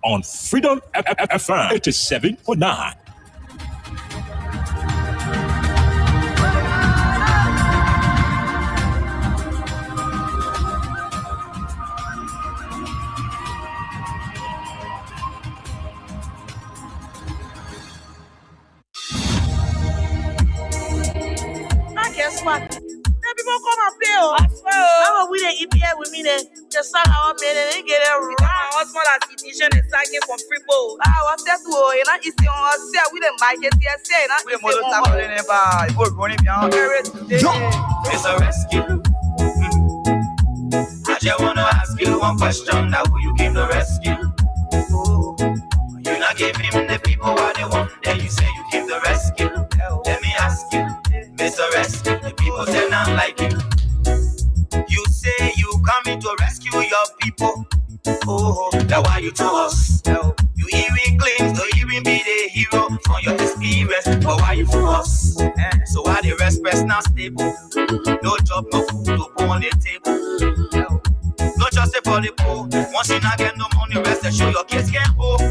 on Freedom FM 87.9. Guess what? People come and play. I swear. Now we the EPA with me then. Just sang our men and they get it wrong. What's more like edition and singing from free bowl. I was there to you know it's on us there with them bike and say na we mo lo ta ko le ba go running behind It's a rescue. I just wanna ask you one question. Now who you came to rescue? You not give him the people what they want. Then you say you came to rescue. Let me ask you, Mr. Rescue, the people say not like you. You say you coming to rescue your people. Oh, that's why you to us. You even claim to even be the hero from your experience. But why you for us? So why the respect not stable? No job, no food to put on the table. No just for the poor. Once you not get no money, rest and show your kids can hold.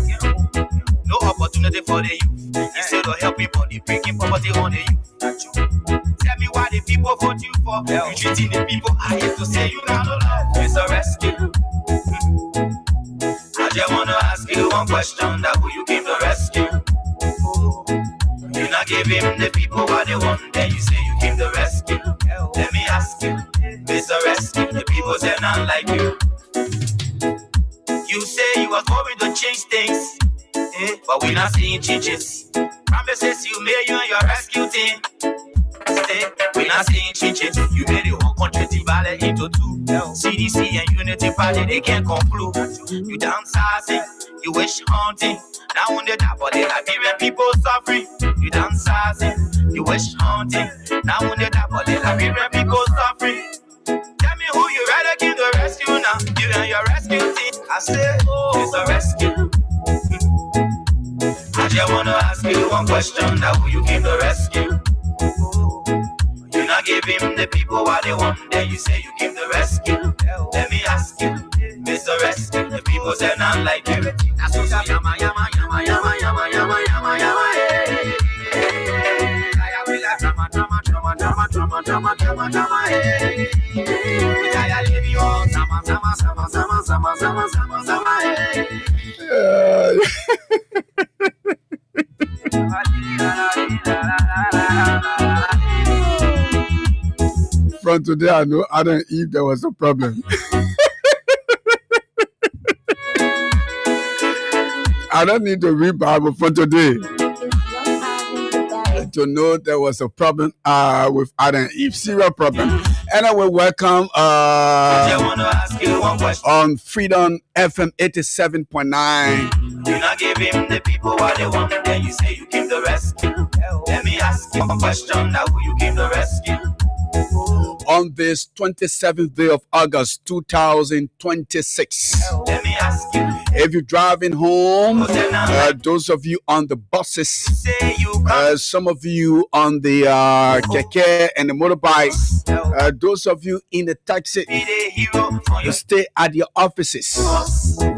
No opportunity for the youth. Instead of helping body, breaking poverty on the youth. Tell me why the people vote you for. You treating the people, I hate to say you got no love. It's a rescue. I just wanna ask you one question. That who you came to rescue? You not give him the people what they want. Then you say you came to rescue. Let me ask you, Mr. Rescue, the people say not like you. You say you was going to change things. But we not seeing changes. Promises you made you and your rescue team. We not seeing changes. You made the whole country divided into two. CDC and Unity Party, they can't conclude. You downsizing, you wish hunting. Now on the top of the Liberian people suffering. You downsizing, you wish hunting. Now on the top of the Liberian people suffering. Tell me who you rather give the rescue now. You and your rescue team. I say, it's a rescue. I just wanna ask you one question. That who you came to rescue? You not give him the people what they want. Then you say you came to rescue. Let me ask you, Mr. Rescue, the people say not like you. That's what yama yama yama yama yama yama yama yama. I will have drama drama drama drama drama drama drama drama. I leave you all sama sama sama sama sama sama sama sama. From today, I know Adam and Eve, there was a problem. I don't need to read Bible from today to know there was a problem with Adam and Eve. Serious problem. And I will welcome on Freedom FM 87.9. You not give him the people what they want. Then you say you came to rescue. Let me ask you a question. Now who you came to rescue? On this 27th day of August 2026. Let me ask you. If you're driving home, those of you on the buses, some of you on the keke and the motorbikes, those of you in the taxi, you stay at your offices.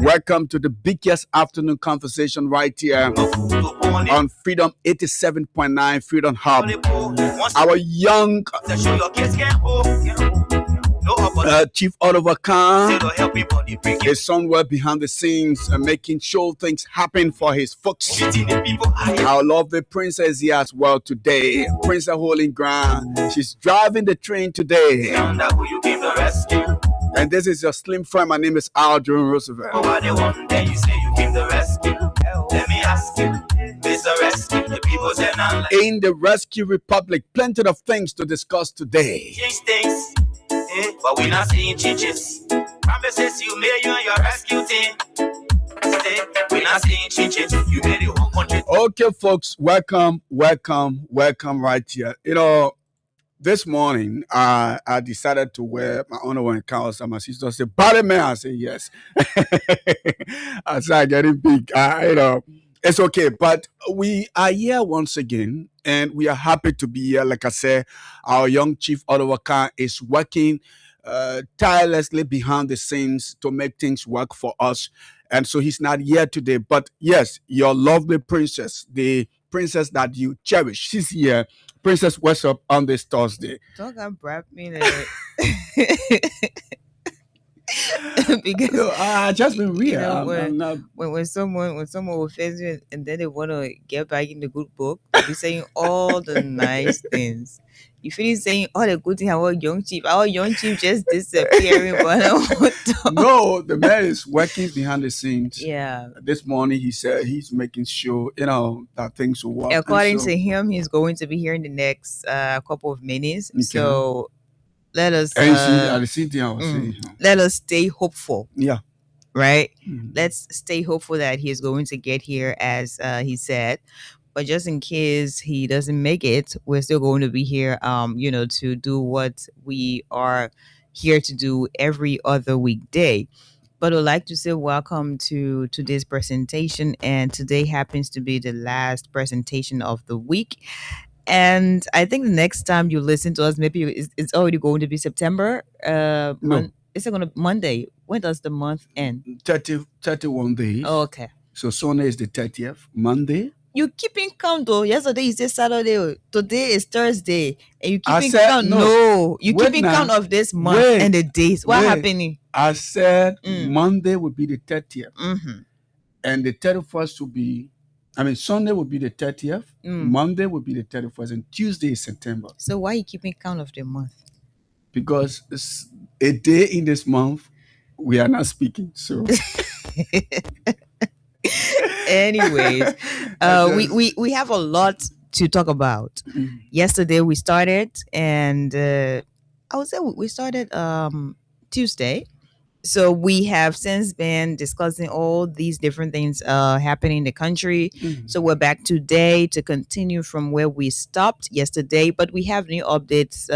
Welcome to the biggest afternoon conversation right here on Freedom 87.9 Freedom Hub. Our young Chief Oliver Khan is somewhere behind the scenes making sure things happen for his folks. Our lovely princess here as well today. Princess Holding Ground. She's driving the train today. And this is your slim friend. My name is Aldrin Roosevelt. In the Rescue Republic, plenty of things to discuss today. But we not seeing changes. Promises you made you and your rescue team. We not seeing changes. You made the whole country. Okay, folks, welcome right here. You know, this morning I decided to wear my underwear and cows, and my sister said, "Body man," I said, "Yes." I started getting big. You know, it's okay, but we are here once again. And we are happy to be here. Like I said, our young Chief Oliver Khan is working tirelessly behind the scenes to make things work for us. and so he's not here today. But yes, your lovely princess, the princess that you cherish, she's here. Princess, what's up on this Thursday? Talk about me. Because No, I just been real. you know, I'm not. when someone will face you and then they want to get back in the good book, they be saying all the nice things. You finish saying all the good things about young chief just disappearing. But I want to- No, the man is working behind the scenes. yeah. This morning he said he's making sure that things will work. According to him, he's going to be here in the next couple of minutes. Okay. So let us let us stay hopeful. Yeah. Right? Mhm. Let's stay hopeful that he is going to get here as he said. But just in case he doesn't make it, we're still going to be here, to do what we are here to do every other weekday. But I'd like to say welcome to today's presentation, and today happens to be the last presentation of the week. And I think the next time you listen to us, maybe it's already going to be September. No. It's going to Monday. When does the month end? 31 days. Oh, okay. So Sunday is the 30th. Monday. You keeping count though. Yesterday you said Saturday. Today is Thursday, and you keeping said count. no. No, you Wait keeping now. count of this month Wait. and the days. What Wait. happening? I said Mm. Monday would be the 30th. Mm-hmm. And the 31st will be, Sunday would be the 30th. Monday would be the 31st. And Tuesday is September. So why you keeping count of the month? Because it's a day in this month, we are not speaking. So anyways, we have a lot to talk about. Mhm. Yesterday we started, and I would say we started Tuesday. So we have since been discussing all these different things happening in the country. Mhm. So we're back today to continue from where we stopped yesterday, but we have new updates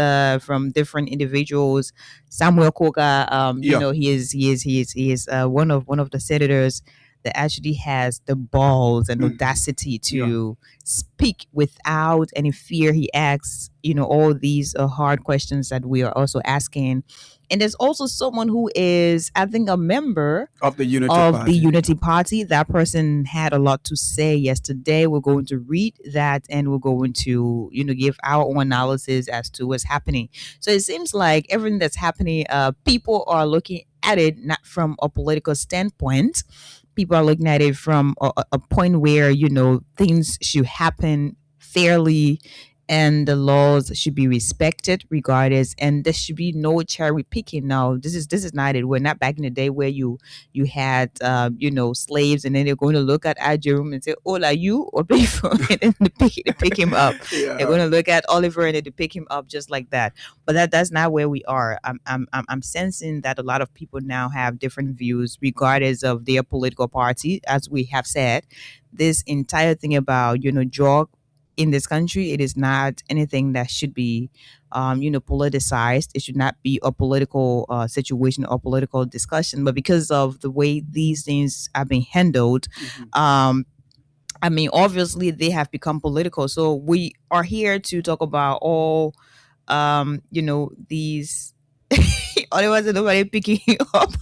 from different individuals. Samuel Koga, Yeah. he is one of the senators that actually has the balls and Mhm. audacity to speak without any fear. He asks, all these hard questions that we are also asking. And there's also someone who is, I think, a member Of the Unity of Party. the Unity Party. That person had a lot to say yesterday. We're going to read that, and we're going to, give our own analysis as to what's happening. So it seems like everything that's happening, people are looking at it not from a political standpoint. People are looking at it from a point where, things should happen fairly, and the laws should be respected regardless, and there should be no cherry picking. Now this is not it. We're not back in the day where you had slaves, and then they're going to look at Ajerum and say, oh, are you or Before, and then they pick him up. Yeah. They're going to look at Oliver and then they pick him up just like that. But that's not where we are. I'm sensing that a lot of people now have different views regardless of their political party. As we have said, this entire thing about drug in this country, it is not anything that should be politicized. It should not be a political situation or political discussion. But because of the way these things are being handled, Mhm. Obviously they have become political. So we are here to talk about all these Oliver said nobody picking you up.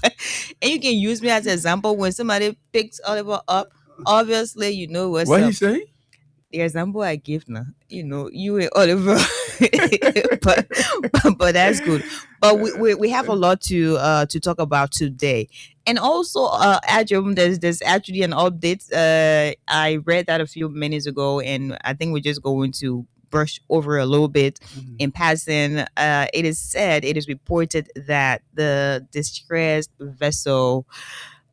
And you can use me as an example. When somebody picks Oliver up, obviously you know what's What up. he say? The example I give now, you and Oliver, but that's good. But we have a lot to talk about today, and also Ajum, there's actually an update. I read that a few minutes ago, and I think we're just going to brush over a little bit Mhm. in passing. It is reported that the distressed vessel,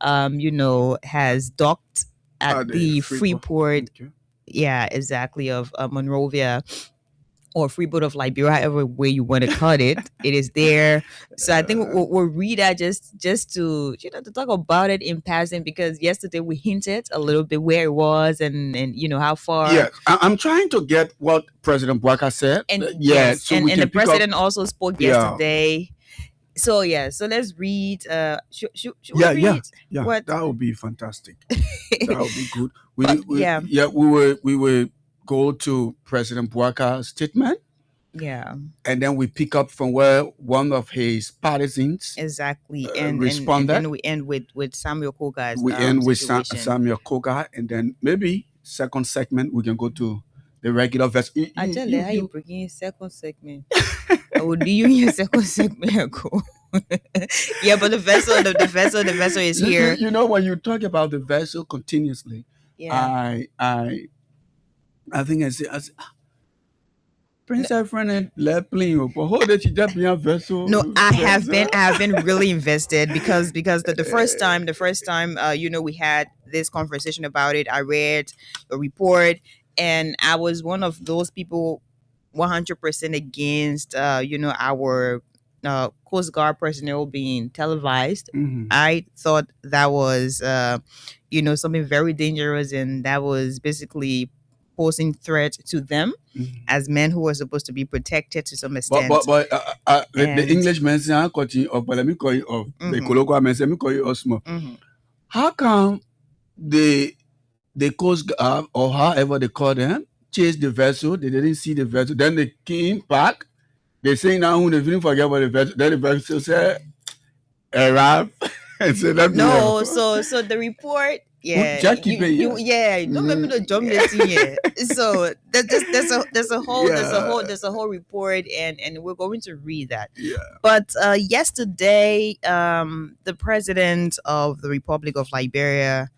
has docked at the Freeport. Okay. Yeah, exactly, of Monrovia or Freeport of Liberia, however way you want to cut it. It is there. So I think we'll read that just to to talk about it in passing, because yesterday we hinted a little bit where it was and how far. Yeah, I'm trying to get what President Bwaka said. And yes, so and we the can pick up- president also spoke yesterday. So so let's read. Should we read? Yeah, What? that would be fantastic. That would be good. But, yeah. We will go to President Bwaka's statement, Yeah, and then we pick up from where one of his partisans exactly. And responded. then we end with Samuel Koga's We end with situation. Samuel Koga, and then maybe second segment we can go to the regular verse. I tell you how you bring second segment. Oh, do you your second segment go? Yeah, but the vessel is here. You know, when you talk about the vessel continuously, Yeah. I think I say, Prince Efren let playing, but how did you just be a vessel? No, I have been really invested because the first time we had this conversation about it. I read a report, and I was one of those people 100% against our Coast Guard personnel being televised. Mhm. I thought that was something very dangerous, and that was basically posing threat to them as men who were supposed to be protected to some extent. But the English men say, "I'm cutting off," but let me call you off. The colloquial men say, "Let me call you off small." How come the Coast Guard, or however they call them, chased the vessel? They didn't see the vessel. Then they came back. They say now when they didn't forget about the vessel. Then the vessel said, "Arrive," and say, "Let me." No, so the report. Yeah, Jack keep it, yeah. don't make me the jump this thing here. So there's a whole report, and we're going to read that. Yeah. But yesterday, the president of the Republic of Liberia,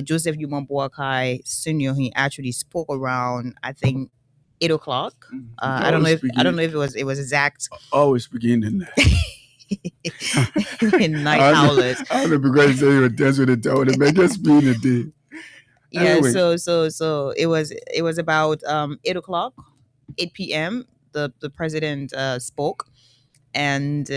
Joseph Yuma Boakai Senior, he actually spoke around, I think, 8 o'clock. I don't know if it was exact. Always beginning. In night howlers. I don't know, because you say you dance with the devil, they make us be in a day. Yeah, anyway. So it was about 8 o'clock, 8 p.m. The president spoke, and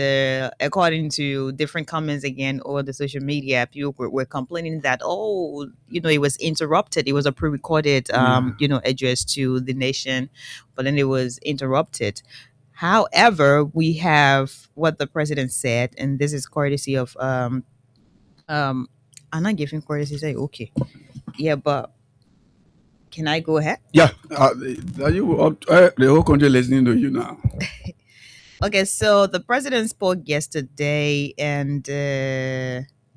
according to different comments again over the social media, people were complaining that it was interrupted. It was a pre-recorded address to the nation, but then it was interrupted. However, we have what the president said, and this is courtesy of I'm not giving courtesy. Say okay, yeah, but can I go ahead? Yeah, the whole country listening to you now. Okay, so the president spoke yesterday, and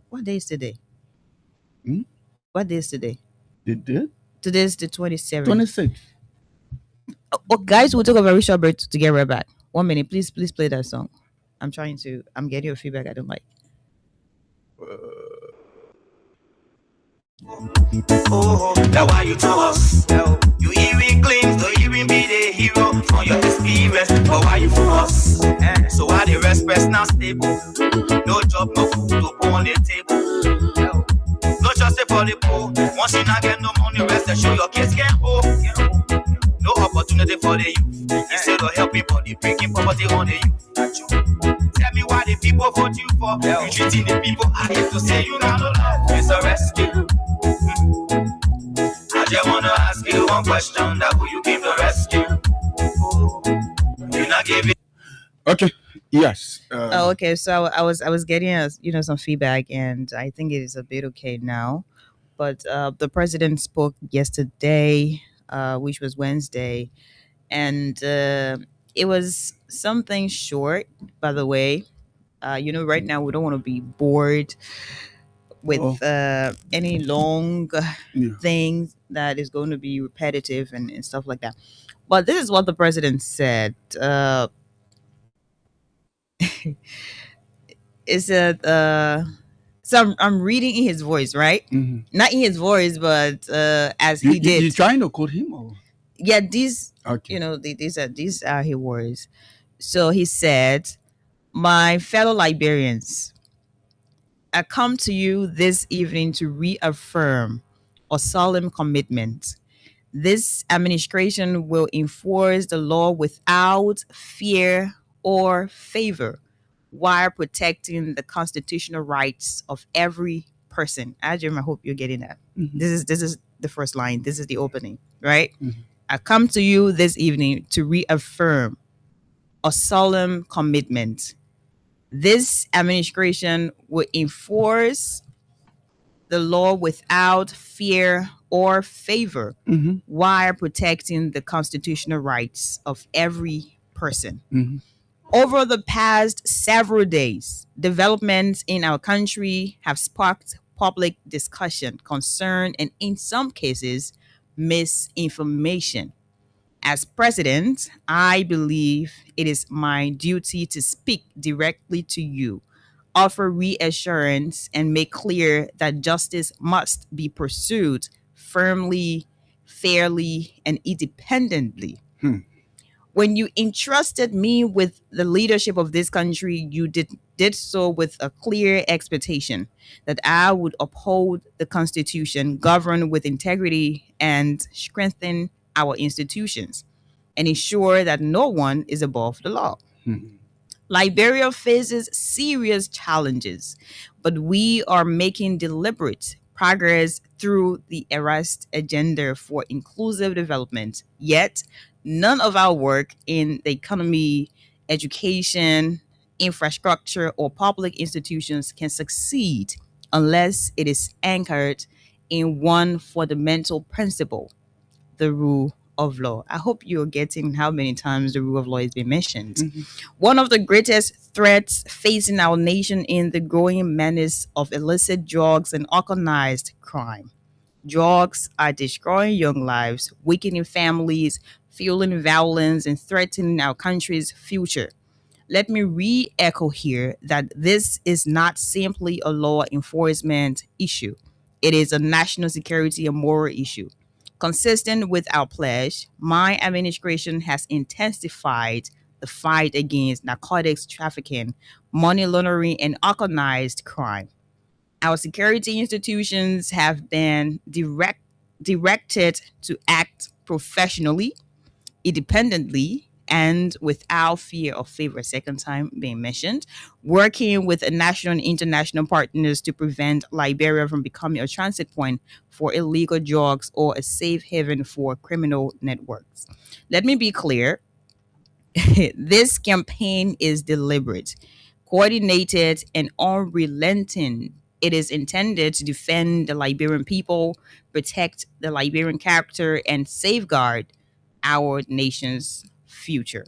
what day is today? What day is today? Today is the 27th. 26th. Oh, guys, we'll take a very short break to get right back. 1 minute, please play that song. I'm getting your feedback I don't like. Now why you to us? You even claim to even be the hero from your experience, but why you for us? So why the rest now stable? No job, no food up on the table. No just for the poor. Once you not get no money, rest and show your kids can hope. No opportunity for the youth. Instead of helping body, breaking poverty on the youth. Tell me why the people vote you for. You treating the people, I hate to say you not love. It's a rescue. I just wanna ask you one question: that who you came to rescue? You not give it. Okay. Yes. Okay. So I was getting some feedback, and I think it is a bit okay now. But the president spoke yesterday, which was Wednesday, and it was something short. By the way, right now we don't want to be bored with any long things that is going to be repetitive and stuff like that. But this is what the president said. It said, so I'm reading in his voice, right? Not in his voice, but as he did. You trying to quote him? Or? Yeah, these, okay. These are his words. So he said, "My fellow Liberians, I come to you this evening to reaffirm a solemn commitment. This administration will enforce the law without fear or favor, while protecting the constitutional rights of every person." Ajim, I hope you're getting that. This is the first line. This is the opening, right? I come to you this evening to reaffirm a solemn commitment. This administration will enforce the law without fear or favor, while protecting the constitutional rights of every person. Mm-hmm. Over the past several days, developments in our country have sparked public discussion, concern, and in some cases, misinformation. As president, I believe it is my duty to speak directly to you, offer reassurance, and make clear that justice must be pursued firmly, fairly, and independently. Hmm. When you entrusted me with the leadership of this country, you did so with a clear expectation that I would uphold the Constitution, govern with integrity, and strengthen our institutions, and ensure that no one is above the law. Hmm. Liberia faces serious challenges, but we are making deliberate progress through the arrest agenda for inclusive development. Yet, none of our work in the economy, education, infrastructure, or public institutions can succeed unless it is anchored in one fundamental principle: the rule of law. I hope you're getting how many times the rule of law has been mentioned. Mm-hmm. One of the greatest threats facing our nation in the growing menace of illicit drugs and organized crime. Drugs are destroying young lives, weakening families, fueling violence, and threatening our country's future. Let me re echo here that this is not simply a law enforcement issue, it is a national security and moral issue. Consistent with our pledge, my administration has intensified the fight against narcotics trafficking, money laundering, and organized crime. Our security institutions have been directed to act professionally, independently, and without fear of favor, second time being mentioned, working with national and international partners to prevent Liberia from becoming a transit point for illegal drugs or a safe haven for criminal networks. Let me be clear. This campaign is deliberate, coordinated, and unrelenting. It is intended to defend the Liberian people, protect the Liberian character, and safeguard our nation's future.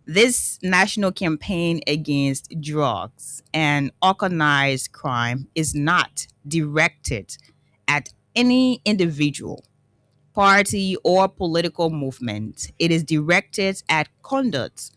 This national campaign against drugs and organized crime is not directed at any individual, party, or political movement. It is directed at conduct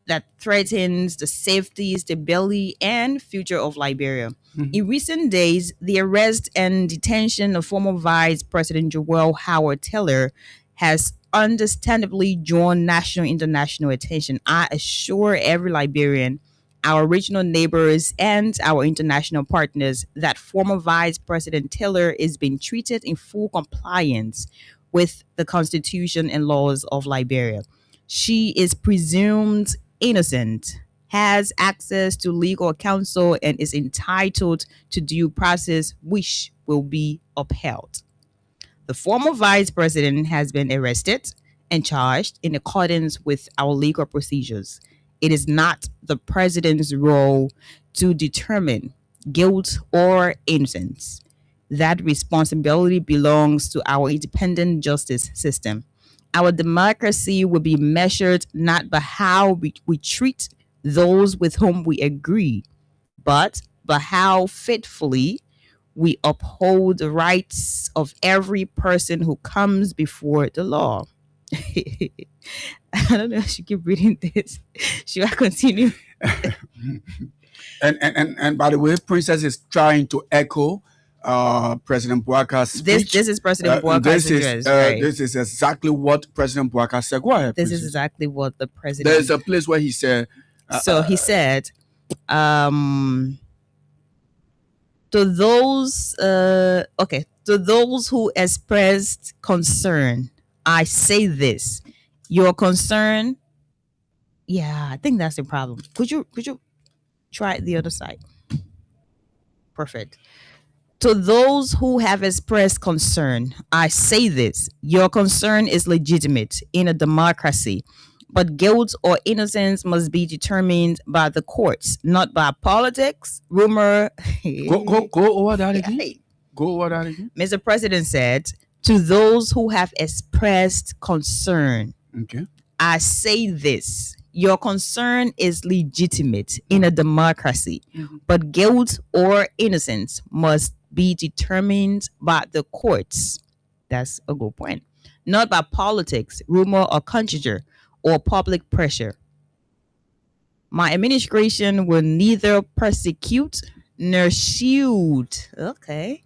that threatens the safety, stability, and future of Liberia. Mhm. In recent days, the arrest and detention of former Vice President Joel Howard Taylor has understandably drawn national and international attention. I assure every Liberian, our regional neighbors, and our international partners that former Vice President Taylor is being treated in full compliance with the Constitution and laws of Liberia. She is presumed innocent, has access to legal counsel, and is entitled to due process, which will be upheld. The former vice president has been arrested and charged in accordance with our legal procedures. It is not the president's role to determine guilt or innocence. That responsibility belongs to our independent justice system. Our democracy will be measured not by how we treat those with whom we agree, but by how faithfully we uphold the rights of every person who comes before the law. I don't know if I should keep reading this. Should I continue? And by the way, Princess is trying to echo President Bouakar's speech. This is President Bouakar's address, right? This is exactly what President Bouakar said. Go ahead. This Princess. is exactly what the president. There's a place where he said. So he said, to those to those who expressed concern, I say this: your concern. Yeah, I think that's the problem. Could you try the other side? Perfect. To those who have expressed concern, I say this: your concern is legitimate in a democracy, but guilt or innocence must be determined by the courts, not by politics, rumor. Go over that again. Go over that again. Mr. President said, to those who have expressed concern, Okay. I say this. Your concern is legitimate in a democracy, but guilt or innocence must be determined by the courts. That's a good point. Not by politics, rumor, or conjecture, or public pressure. My administration will neither persecute nor shield, okay,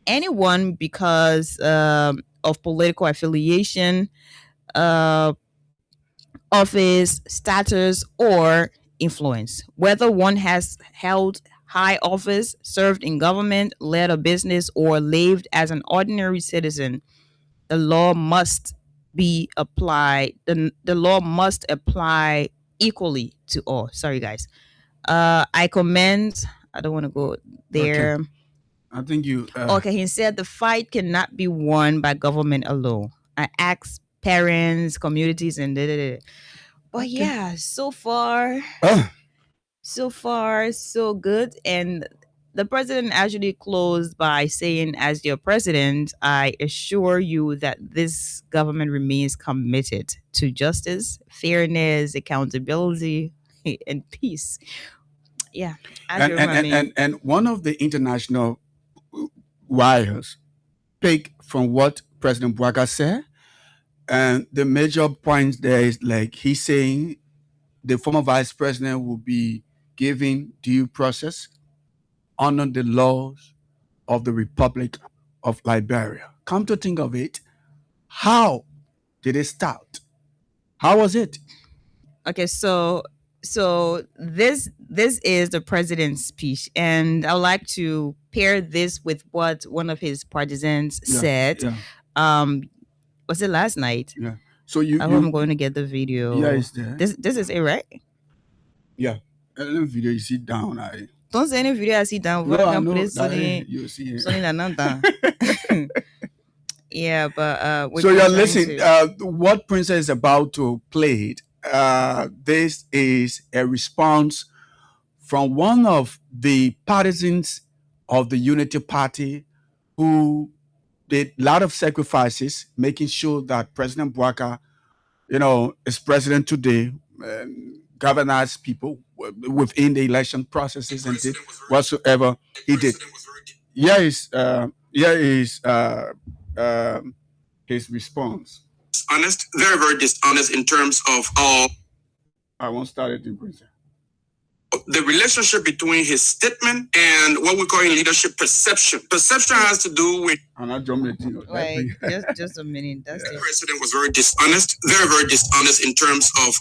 anyone because of political affiliation, uh, office, status, or influence. Whether one has held high office, served in government, led a business, or lived as an ordinary citizen, the law must be applied. The law must apply equally to all. Sorry, guys. I commend. I don't want to go there. Okay. I think you. Okay, he said the fight cannot be won by government alone. I asked parents, communities, and da, da, da. But yeah, so far, so good. And the president actually closed by saying, as your president, I assure you that this government remains committed to justice, fairness, accountability, and peace. Yeah. And one of the international wires pick from what President Bouaga said. And the major point there is like he's saying the former vice president will be given due process under the laws of the Republic of Liberia. Come to think of it, how did it start? How was it? Okay, so this is the president's speech, and I would like to pair this with what one of his partisans said. Yeah. Was it last night? Yeah. So I'm going to get the video. Yeah, it's there. This is it, right? Yeah. Any video you sit down, don't say any video I sit down. No, I know that you see it. Yeah, but so you're listening. What Princess is about to play. This is a response from one of the partisans of the Unity Party who did a lot of sacrifices, making sure that President Bouaga, is president today, governs people within the election processes and did whatsoever he did. Here is his response. Honest, very, very dishonest in terms of all. I won't start it in Princess. The relationship between his statement and what we call in leadership perception. Perception has to do with. Wait, just a minute. That's the president was very dishonest, very, very dishonest in terms of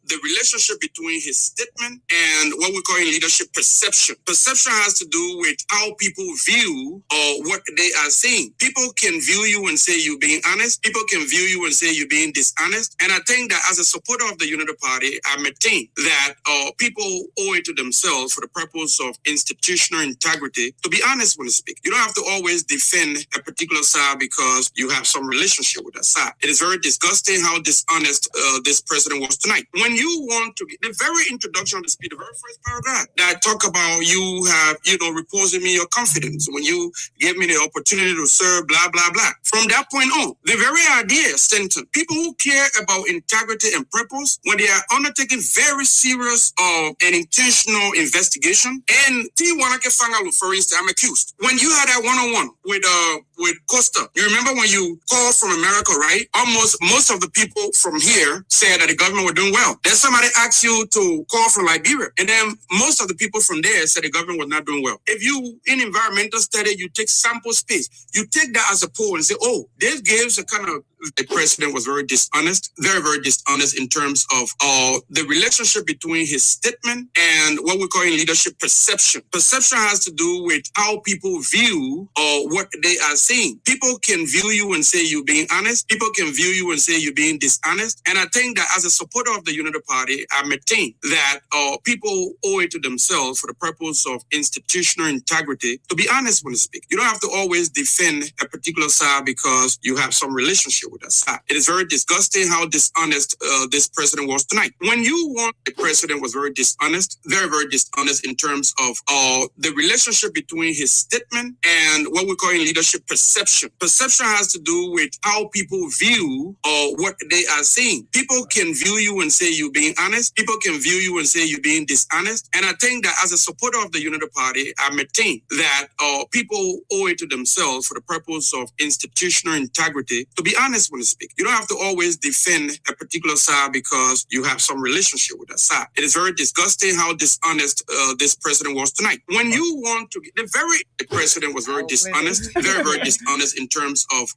the relationship between his statement and what we call in leadership perception. Perception has to do with how people view what they are saying. People can view you and say you're being honest. People can view you and say you're being dishonest. And I think that as a supporter of the Unity Party, I maintain that people owe it to themselves for the purpose of institutional integrity to be honest when they speak. You don't have to always defend a particular side because you have some relationship with that side. It is very disgusting how dishonest this president was tonight. When you want to, the very introduction of the speech, the very first paragraph that talk about you have, reposing me your confidence when you gave me the opportunity to serve, blah, blah, blah. From that point on, the very idea sentence, people who care about integrity and purpose, when they are undertaking very serious and intentional investigation, and for instance, I'm accused. When you had that one-on-one with Costa, you remember when you called from America, right? Almost most of the people from here said that the government were doing well. Then somebody asked you to call from Liberia, and then most of the people from there said the government was not doing well. If you, in environmental study, you take sample space, you take that as a poll and say, oh, this gives a kind of, the president was very dishonest, very, very dishonest in terms of the relationship between his statement and what we call in leadership perception. Perception has to do with how people view what they are saying. People can view you and say you're being honest. People can view you and say you're being dishonest. And I think that as a supporter of the Unity Party, I maintain that people owe it to themselves for the purpose of institutional integrity to be honest when they speak. You don't have to always defend a particular side because you have some relationship with that side. It is very disgusting how dishonest this president was tonight. When you want the president was very dishonest, very dishonest in terms of the relationship between his statement and what we call in leadership perception. Perception has to do with how people view what they are saying. People can view you and say you're being honest. People can view you and say you're being dishonest. And I think that as a supporter of the Unity Party, I maintain that people owe it to themselves for the purpose of institutional integrity to be honest when they speak. You don't have to always defend a particular side because you have some relationship with that side. It is very disgusting how dishonest this president was tonight. When you want to, the president was very dishonest, very dishonest in terms of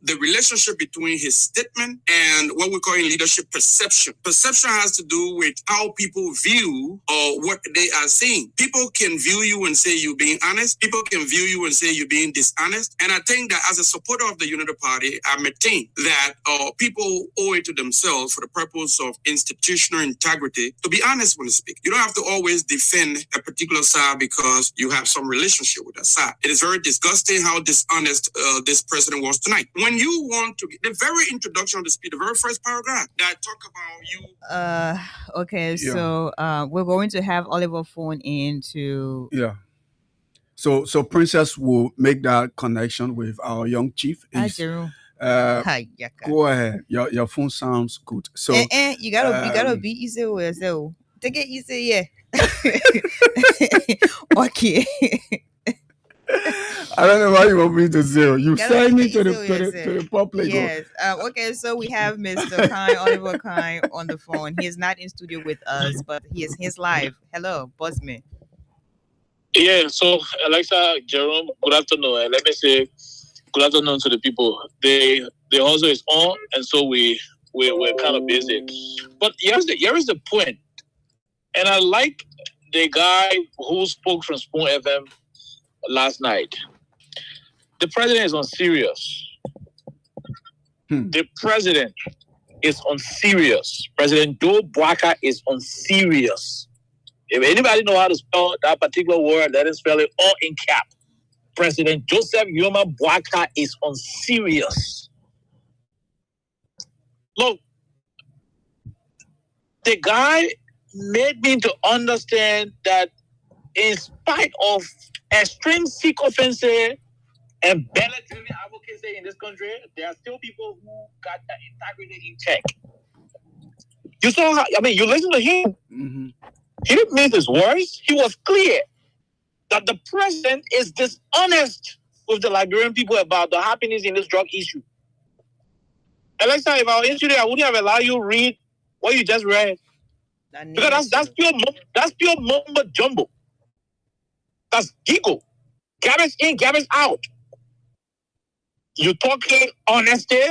the relationship between his statement and what we call in leadership perception. Perception has to do with how people view what they are saying. People can view you and say you're being honest. People can view you and say you're being dishonest. And I think that as a supporter of the Unity Party, I maintain that people owe it to themselves for the purpose of institutional integrity to be honest when they speak. You don't have to always defend a particular side because you have some relationship with that side. It is very disgusting how dishonest this president was tonight. When you want to, the very introduction of the speech, the very first paragraph that talk about you. Okay, so we're going to have Oliver phone in to. Yeah. So Princess will make that connection with our young chief. Go ahead. Your phone sounds good. So you gotta be easy with it. Take it easy, yeah. Okay. I don't know why you want me to say. You signed me to the public. Yes. Okay, so we have Mr. Kine, Oliver Kine on the phone. He is not in studio with us, but he's live. Hello, Buzzman. Yeah, so Alexa, Jerome, good afternoon. Let me say good afternoon to the people. The hustle is on, and so we're kind of busy. But here is the point. And I like the guy who spoke from Spoon FM last night. The president is on serious. The president is on serious. President Joe Bwaka is on serious. If anybody know how to spell that particular word, let him spell it all in cap. President Joseph Yoma Bwaka is on serious. Look, the guy made me to understand that in spite of extreme sycophancy and belly-driven advocacy in this country, there are still people who got that integrity in check. You saw how, you listen to him. Mm-hmm. He didn't mince his words. He was clear that the president is dishonest with the Liberian people about the happenings in this drug issue. Alexa, if I were in studio, I wouldn't have allowed you to read what you just read. Because that's pure mumbo jumbo. That's ego. Garbage in, garbage out. You're talking honesty,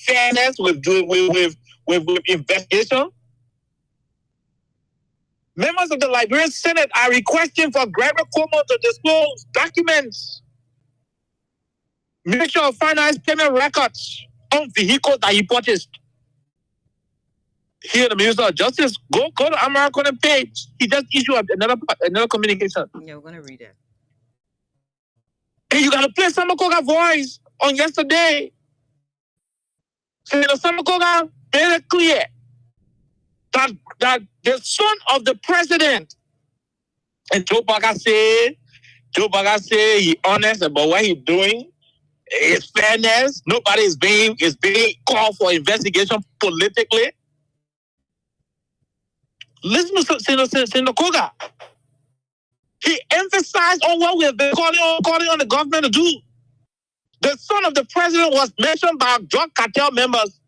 fairness with investigation. Members of the Liberian Senate are requesting for Gregory Cuomo to disclose documents, Ministry of Finance payment records on vehicles that he purchased. Here, the Minister of Justice, go to American page. He just issued another communication. Yeah, we're gonna read it. And you gotta play Samakoga voice on yesterday. Senator Samakoga made it clear that the son of the president, and Joe Bwaka said he honest about what he's doing. It's fairness. Nobody is being called for investigation politically. Listen to Senator Koga. He emphasized on what we have been calling on the government to do. The son of the president was mentioned by drug cartel members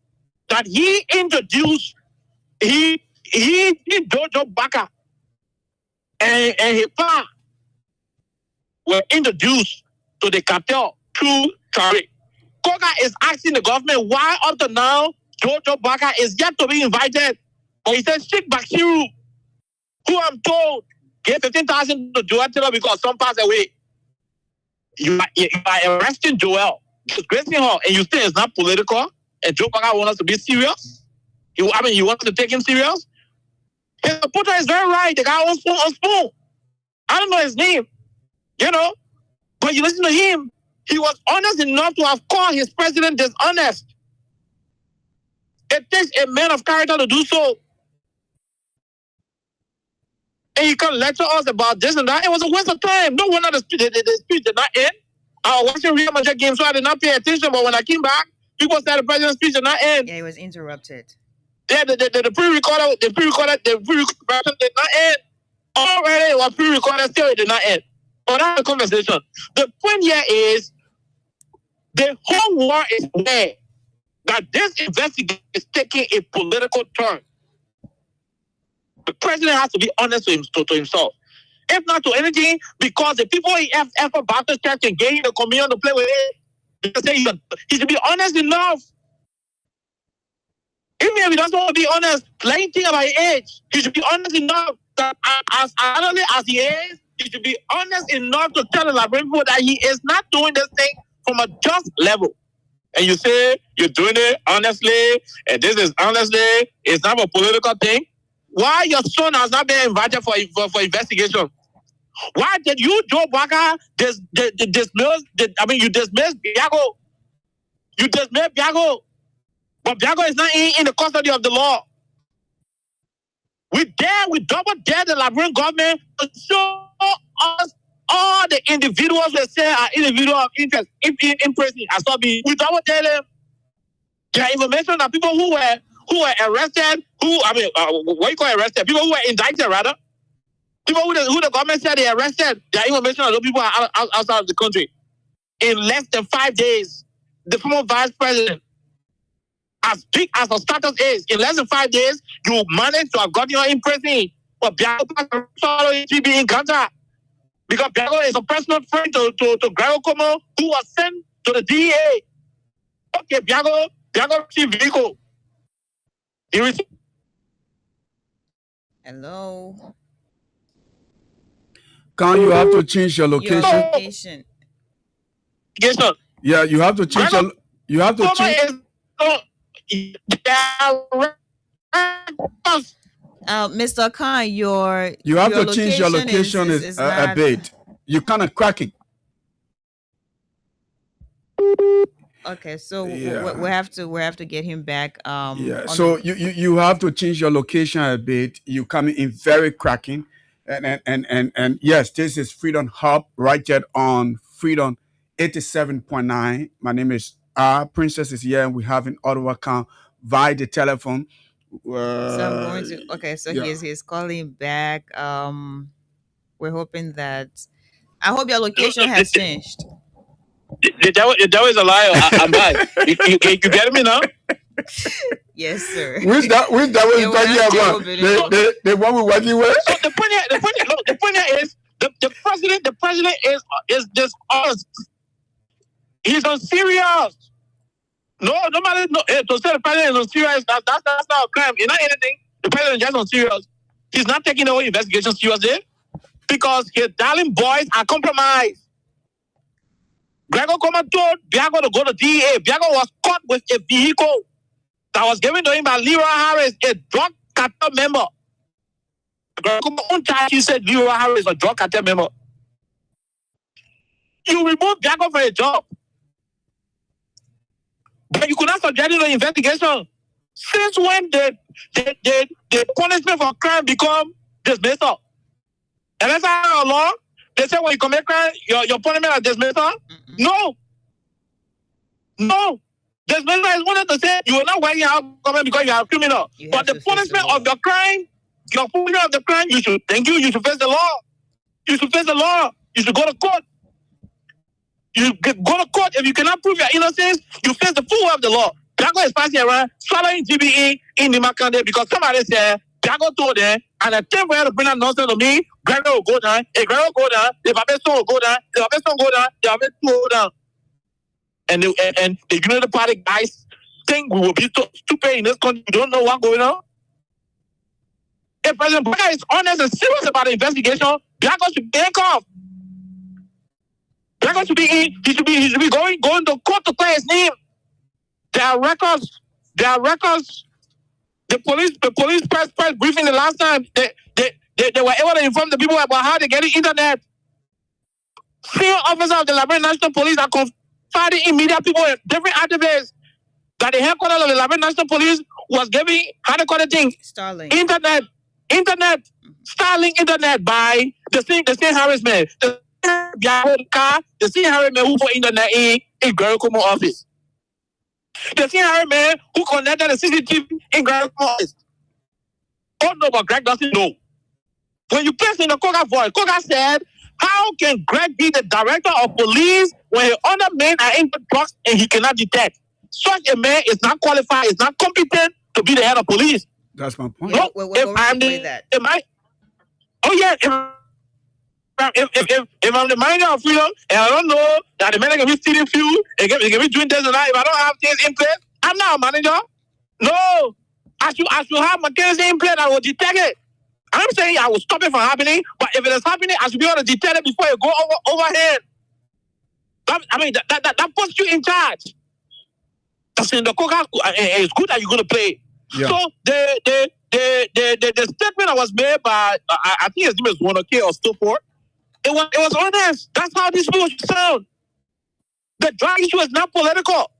that he introduced. He Jojo Baka and his father were introduced to the cartel through Tariq. Koga is asking the government why up to now Jojo Baka is yet to be invited. But he said Sheikh Bakiru, who I'm told gave 15,000 to Joel Taylor because some passed away. You are arresting Joel, disgracing her, and you say it's not political, and Joe Baka wants us to be serious? You want to take him serious? His supporter is very right. The guy on spoon. I don't know his name, but you listen to him. He was honest enough to have called his president dishonest. It takes a man of character to do so. And you can lecture us about this and that. It was a waste of time. No wonder the speech did not end. I was watching Real Madrid game, so I did not pay attention. But when I came back, people said the president's speech did not end. Yeah, it was interrupted. Yeah, the pre-recorded version did not end. Already it was pre-recorded, still it did not end. But that's the conversation. The point here is the whole war is aware that this investigation is taking a political turn. The president has to be honest to himself. If not to anything, because the people in F Baptist Church can get in the communion to play with it, they say he should be honest enough. Even if he doesn't want to be honest, let him think about his age. He should be honest enough that as elderly as he is, he should be honest enough to tell the Liberian people that he is not doing this thing from a just level. And you say you're doing it honestly, and this is honestly, it's not a political thing. Why your son has not been invited for investigation? Why did you, Joe Baca, you dismissed Biago? You dismissed Biago. But Biago is not in the custody of the law. We double dare the Liberian government to show us all the individuals that say are individuals of interest in prison. We double dare them. There are information that people who were arrested, what you call arrested? People who were indicted, rather. People who the government said they arrested, there are information that those people are outside of the country. In less than 5 days, the former vice president, as big as her status is, in less than 5 days, you managed to have gotten her in prison. But Biago to be in contact. Because Biago is a personal friend to Gregor Como, who was sent to the DEA. Okay, Biago received vehicle. He received. Hello. Can you have to change your location? Your location. Yeah, you have to change you have to change. Mr. Khan, you have to change your location is a bit. You kind of cracking. Okay, so we have to get him back. So you have to change your location a bit. You coming in very cracking, and yes, this is Freedom Hub right there on Freedom 87.9. My name is Princess is here, and we have an audio account via the telephone. So I'm going to. Okay, so he's calling back. We're hoping that. I hope your location has changed. The devil is a liar. I'm back. You get me now? Yes, sir. Which that was talking about? The one we're working with. So the point here is the president is dishonest. He's unserious. No matter to say the president is unserious, that's not a crime. It's not anything. The president is just unserious. He's not taking the whole investigation seriously because his darling boys are compromised. Gregor Como told Biago to go to DEA. Biago was caught with a vehicle that was given to him by Leroy Harris, a drug cartel member. Gregor Como own charge, he said Leroy Harris is a drug cartel member. You remove Biago from a job, but you could not subject him to investigation. Since when did the punishment for crime become dismissal? And that's our law. They say when you commit crime, your punishment is dismissal. No. Dismissal is one of the say you are not working out government because you are a criminal. But the punishment of your crime, your punishment of the crime, you should face the law. You should face the law. You should go to court. You go to court. If you cannot prove your innocence, you face the full weight of the law. Biago is passing around swallowing GBE in the Makande because somebody said Biago told them, and I came for you to bring that nonsense to me. Gregor will go down. If Gregor will go down, if Abeson will go down, if Abeson go down, if Abeson will go down. And the United Party guys think we will be so stupid in this country. We don't know what's going on. If President Baca is honest and serious about the investigation, Biago should be handcuffed. Biago should be he should be going to court to clear his name. There are records. The police press briefing the last time they were able to inform the people about how they get the internet. Senior officers of the Liberian National Police are confiding in media people and different activists that the headquarters of the Liberia National Police was giving, how they call the thing? Starlink. Internet. Starlink internet by the same harassment. The same harassment who put internet in Grand Como office. The same harassment who connected the CCTV in Grand Como office. Oh no, but Greg doesn't know. When you place in the Koga voice, Koga said, how can Greg be the director of police when his other men are in the drugs and he cannot detect? Such a man is not qualified, is not competent to be the head of police. That's my point. No, We're going to play that. Oh yeah, if I'm the manager of Freedom and I don't know that the manager can be stealing fuel, and can be doing this and that, if I don't have things in place, I'm not a manager. No, I should have my things in place. I will detect it. I'm saying I will stop it from happening, but if it is happening, I should be able to detect it before it go overhead. That puts you in charge. That's in the Coca. It's good that you're going to play. Yeah. So the statement that was made by I think his name is Wanoke or Stopford, it was honest. That's how these people should sound. The drug issue is not political.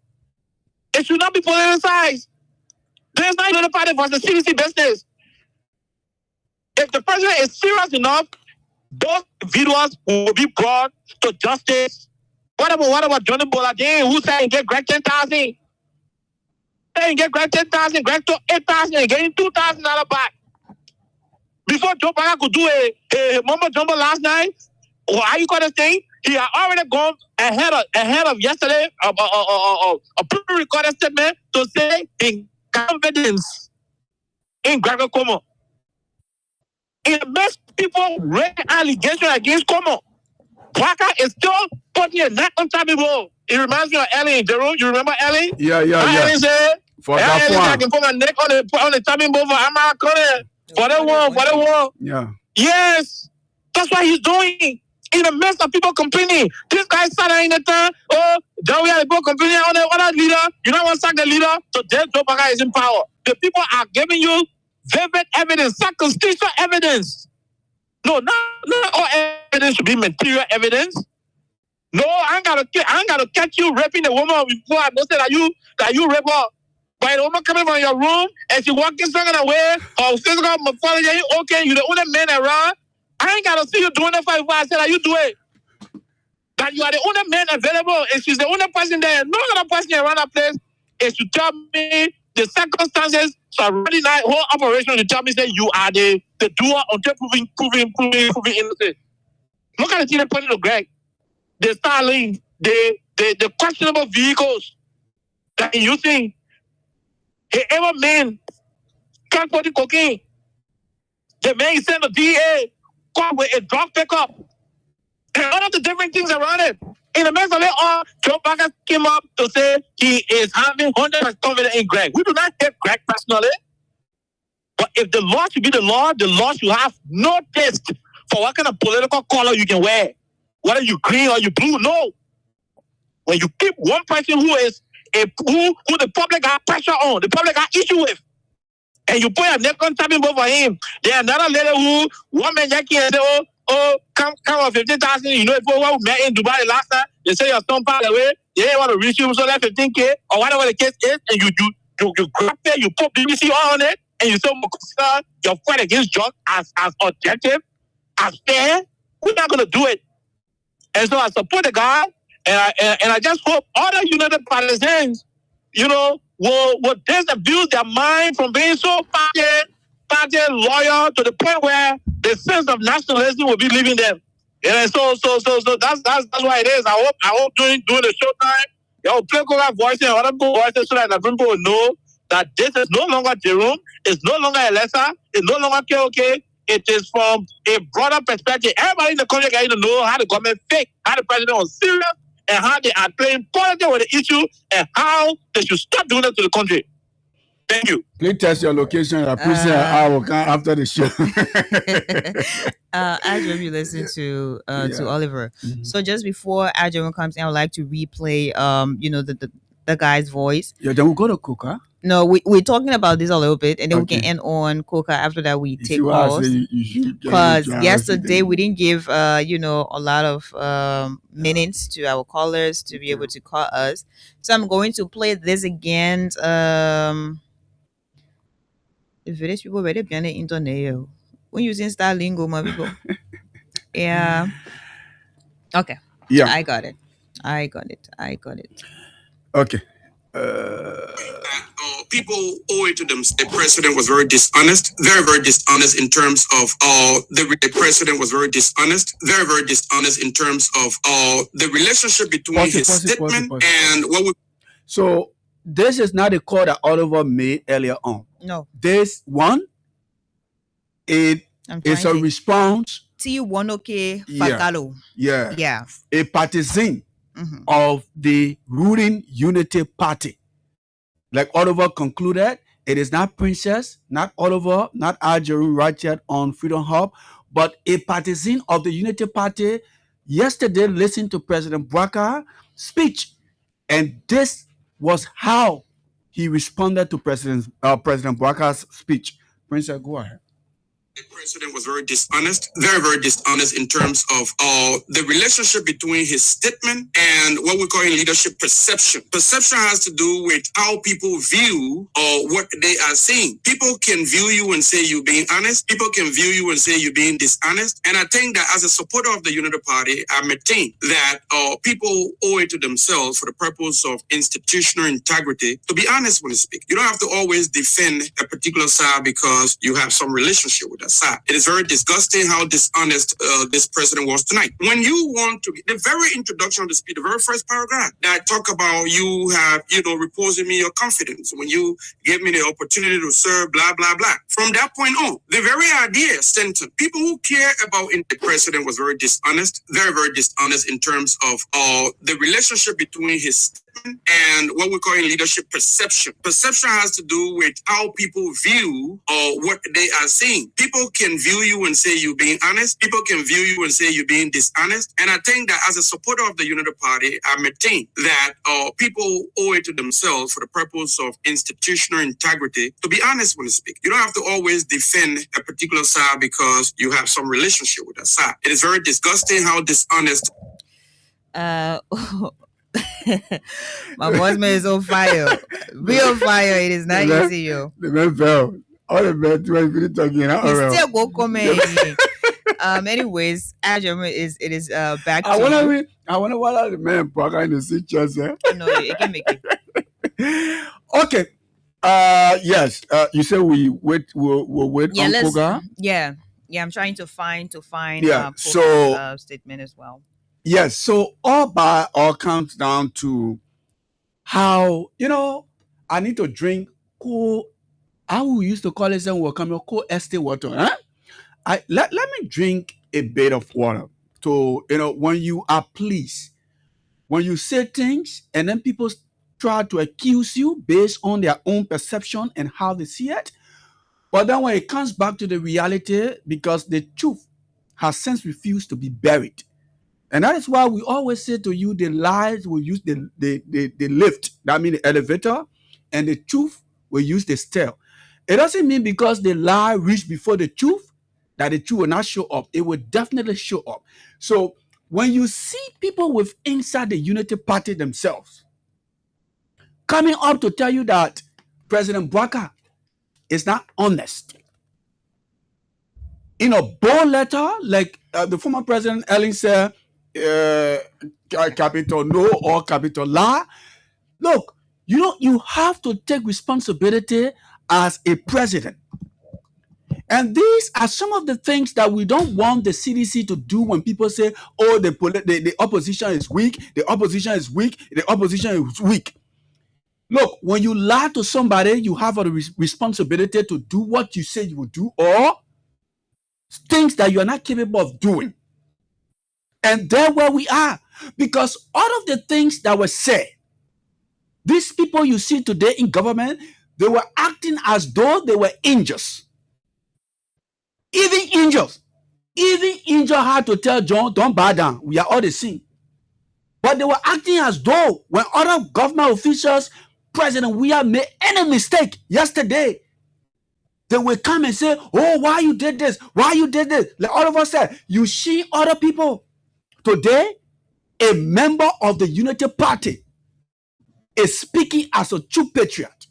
It should not be politicized. There's not another party for the CDC business. If the president is serious enough, those individuals will be brought to justice. What about Johnny Bolade, who said he get Greg 10,000? They didn't get Greg 10,000, Greg took 8,000 and getting $2,000 back. Before Joe Biden could do a mumbo jumbo last night, or how you call this thing, he had already gone ahead of yesterday a pre-recorded statement to say in confidence in Gregor Como. It makes people raise allegations against Como. Waka is still putting a neck on top of him. It reminds me of Ellie and Jerome. You remember Ellie? Yeah. Ellie said, For that one. I can put my neck on the top of him for America. For the one. Yeah. Yes. That's what he's doing. In the midst of people complaining. This guy sat there in the time, Joey had people complaining on the other leader. You don't want to sack the leader. So then Joe Biden is in power. The people are giving you vivid evidence, circumstantial evidence. No, not all evidence should be material evidence. No, I ain't gotta catch you raping a woman before I know that you rape her. But the woman coming from your room and she walking something away or physical morphology, okay, you're the only man around. I ain't gotta see you doing it before I said that you do it. That you are the only man available and she's the only person there. No other person around that place is to tell me the circumstances. So already that whole operation to tell me that you are the doer until proving innocent. Look at the thing they put into Greg. The Starlink, the questionable vehicles that he's using. He ever man transporting cocaine. The man he sent the DA come with a drug pickup. And all of the different things around it. In the midst of it all, Joe Biden came up to say he is having 100% confidence in Greg. We do not hate Greg personally. But if the law should be the law should have no test for what kind of political color you can wear. Whether you green or you blue, no. When you keep one person who is who the public got pressure on, the public got issue with, and you put a neck on top over him, then another lady who one man Jackie and say, come on 15,000. You know, if we met in Dubai last time, they say your son passed away, they didn't want to reach you, so that 15K or whatever the case is, and you grab it, you put BBC on it, and you say, your fight against drugs as objective, as fair. We're not gonna do it. And so I support the guy, and I just hope other United Partisans, will disabuse their mind from being so party loyal to the point where the sense of nationalism will be leaving them. And so that's why it is. I hope during the showtime, you'll play Koga voices and other voices so that the people will know that this is no longer Jerome, it's no longer Elessa, it's no longer KOK. It is from a broader perspective. Everybody in the country got to know how the government fake, how the president was serious, and how they are playing politics with the issue, and how they should stop doing that to the country. Thank you. Please test your location. I appreciate I will come after the show. As you listen to Oliver. Mm-hmm. So just before Adrian comes in, I would like to replay the guy's voice. Yeah, then we'll go to Coca. No, we're talking about this a little bit, and then we can end on Coca. After that, we take calls. Because yesterday we didn't give a lot of minutes to our callers to be able to call us. So I'm going to play this again. The village people very bien internet. When using Starlingo, my people. Yeah. Okay. Yeah. I got it. Okay. People owe it to them. The president was very dishonest, very dishonest in terms of the president was very dishonest, very dishonest in terms of the relationship between his statement and what we. So this is not a call that Oliver made earlier on. No. This one, it is a response. T1OK Fakalo. Yeah. A partisan of the ruling Unity Party. Like Oliver concluded, it is not Princess, not Oliver, not Algerine Ratchet on Freedom Hub, but a partisan of the Unity Party yesterday listened to President Bouakar's speech. And this was how he responded to President Bouakar's speech. Princess, go ahead. The president was very dishonest, very dishonest in terms of the relationship between his statement and what we call in leadership perception. Perception has to do with how people view what they are saying. People can view you and say you're being honest. People can view you and say you're being dishonest. And I think that as a supporter of the Unity Party, I maintain that people owe it to themselves for the purpose of institutional integrity to be honest when they speak. You don't have to always defend a particular side because you have some relationship with that side. It is very disgusting how dishonest this president was tonight. When you want to, the very introduction of the speech, the very first paragraph that talk about you have, reposing me your confidence when you gave me the opportunity to serve, blah, blah, blah. From that point on, the very idea, sentence, people who care about the president was very dishonest, very dishonest in terms of the relationship between his and what we call in leadership perception. Perception has to do with how people view what they are saying. People can view you and say you're being honest. People can view you and say you're being dishonest. And I think that as a supporter of the Unity Party, I maintain that people owe it to themselves for the purpose of institutional integrity to be honest when they speak. You don't have to always defend a particular side because you have some relationship with that side. It is very disgusting how dishonest. My voicemail is on fire. Be on fire. It is not easy, yo. The man fell. All the men really talking. Still go comment. Anyways, it is back. I wonder what the man broke in the situation. No, it can make it. Okay. Yes. You said we'll wait on Koga. Yeah. I'm trying to find. Yeah. So statement as well. Yes, so all comes down to how, I need to drink cool, how we used to call it when we come cool estate water. Huh? Let me drink a bit of water to, when you are pleased, when you say things and then people try to accuse you based on their own perception and how they see it. But then when it comes back to the reality, because the truth has since refused to be buried. And that is why we always say to you, the lies will use the lift, that means the elevator, and the truth will use the stair. It doesn't mean because the lie reached before the truth, that the truth will not show up. It will definitely show up. So when you see people with inside the Unity Party themselves coming up to tell you that President Bouakar is not honest, in a bold letter, like the former President Ellen said, capital no or capital la. Look, you have to take responsibility as a president. And these are some of the things that we don't want the CDC to do when people say, oh, the opposition is weak, the opposition is weak, the opposition is weak. Look, when you lie to somebody, you have a responsibility to do what you say you will do or things that you are not capable of doing. And there where we are. Because all of the things that were said, these people you see today in government, they were acting as though they were angels. Even angels had to tell John, don't bow down. We are all the same. But they were acting as though when other government officials president, we have made any mistake yesterday, they will come and say, oh, why you did this? Why you did this? Like all of us said, you see other people. Today, a member of the Unity Party is speaking as a true patriot.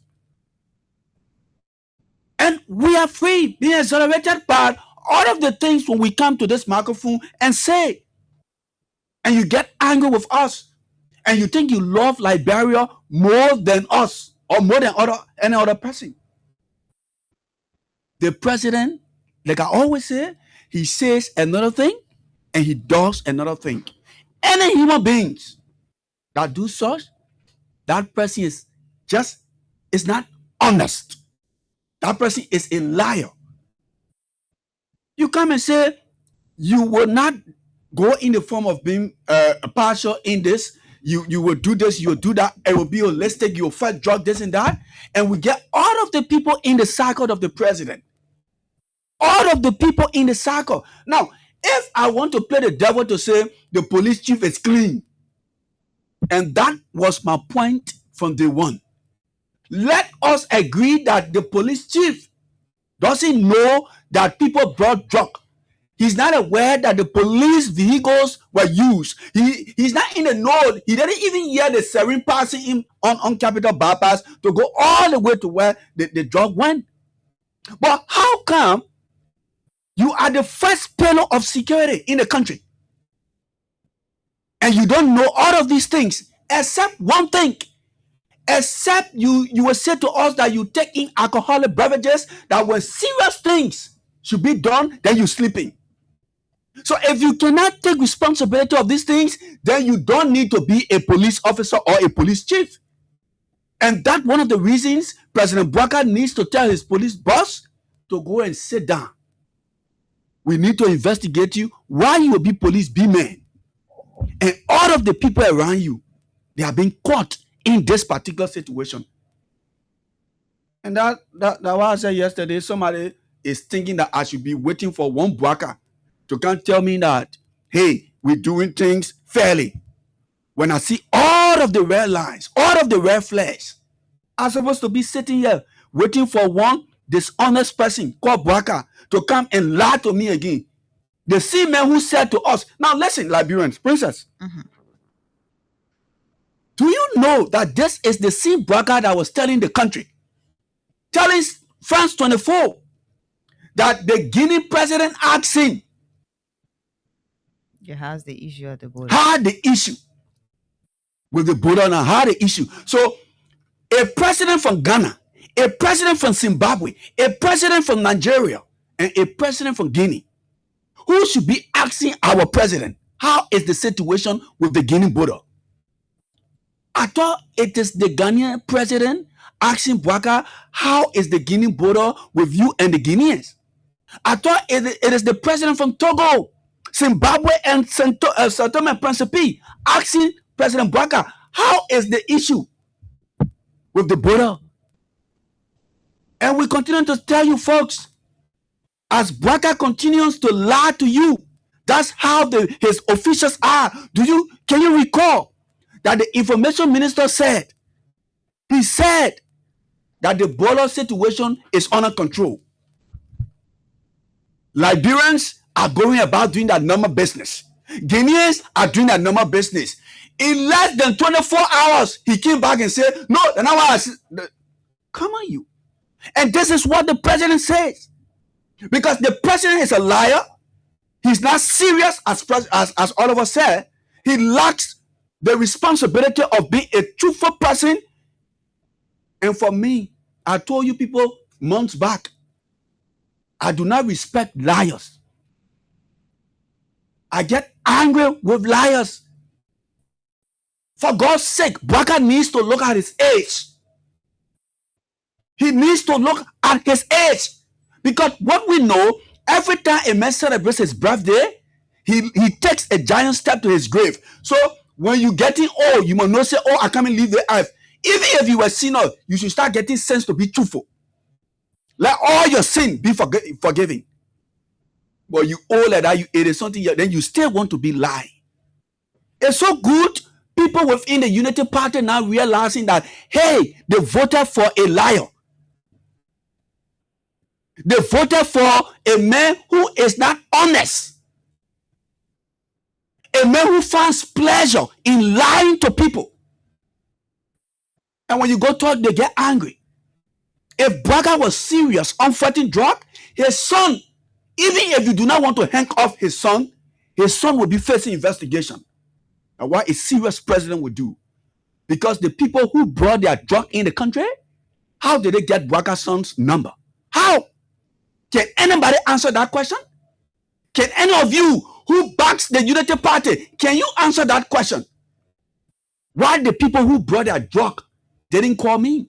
And we are free, being exonerated by all of the things when we come to this microphone and say. And you get angry with us. And you think you love Liberia more than us or more than any other person. The president, like I always say, he says another thing and he does another thing. Any human beings that do such, that person is not honest. That person is a liar. You come and say you will not go in the form of being partial in this. You will do this, you will do that. It will be holistic. You will fight drug, this and that. And we get all of the people in the circle of the president. All of the people in the circle. Now, if I want to play the devil to say the police chief is clean, and that was my point from day one. Let us agree that the police chief doesn't know that people brought drug. He's not aware that the police vehicles were used. He's not in the know. He didn't even hear the siren passing him on Capitol Bypass to go all the way to where the drug went. But how come you are the first pillar of security in the country and you don't know all of these things except one thing? Except you will say to us that you take in alcoholic beverages, that when serious things should be done, then you're sleeping. So if you cannot take responsibility of these things, then you don't need to be a police officer or a police chief. And that's one of the reasons President Bouaka needs to tell his police boss to go and sit down. We need to investigate you. Why you will be police B-man? And all of the people around you, they are being caught in this particular situation. And that what I said yesterday, somebody is thinking that I should be waiting for one Bouaka to come tell me that, hey, we're doing things fairly. When I see all of the red lines, all of the red flags, I'm supposed to be sitting here waiting for one dishonest person called Bouaka to come and lie to me again. The same man who said to us, now listen, Liberians, princess, do you know that this is the same Bouaka that was telling the country, telling France 24, that the Guinea president asked him, Yeah, how's the issue at the border? had the issue with the border now, had the issue. So a president from Ghana, a president from Zimbabwe, a president from Nigeria, and a president from Guinea, who should be asking our president, how is the situation with the Guinea border? I thought it is the Ghanaian president asking Bouaka, how is the Guinea border with you and the Guineans? I thought it is the president from Togo, Zimbabwe, and Sao Tome and Principe asking President Bouaka, how is the issue with the border? And we continue to tell you folks, as Bouaka continues to lie to you, that's how his officials are. Can you recall that the information minister said, he said that the border situation is under control. Liberians are going about doing that normal business. Guineans are doing that normal business. In less than 24 hours, he came back and said, no, come on you. And this is what the president says. Because the president is a liar. He's not serious as all of us said. He lacks the responsibility of being a truthful person. And for me, I told you people months back, I do not respect liars. I get angry with liars. For God's sake, Bouaka needs to look at his age. He needs to look at his age. Because what we know, every time a man celebrates his birthday, he takes a giant step to his grave. So when you're getting old, you must not say, oh, I can't leave the earth. Even if you were sinner, you should start getting sense to be truthful. Let all your sin be forgiven. But you old like that, it is something, then you still want to be lying. It's so good. People people within the Unity Party now realizing that, hey, they voted for a liar. They voted for a man who is not honest. A man who finds pleasure in lying to people. And when you go talk, they get angry. If Braga was serious on fighting drug, his son, even if you do not want to hang off his son will be facing investigation. And what a serious president would do. Because the people who brought their drug in the country, how did they get Braga's son's number? How? Can anybody answer that question? Can any of you who backs the Unity Party, can you answer that question? Why the people who brought their drug didn't call me?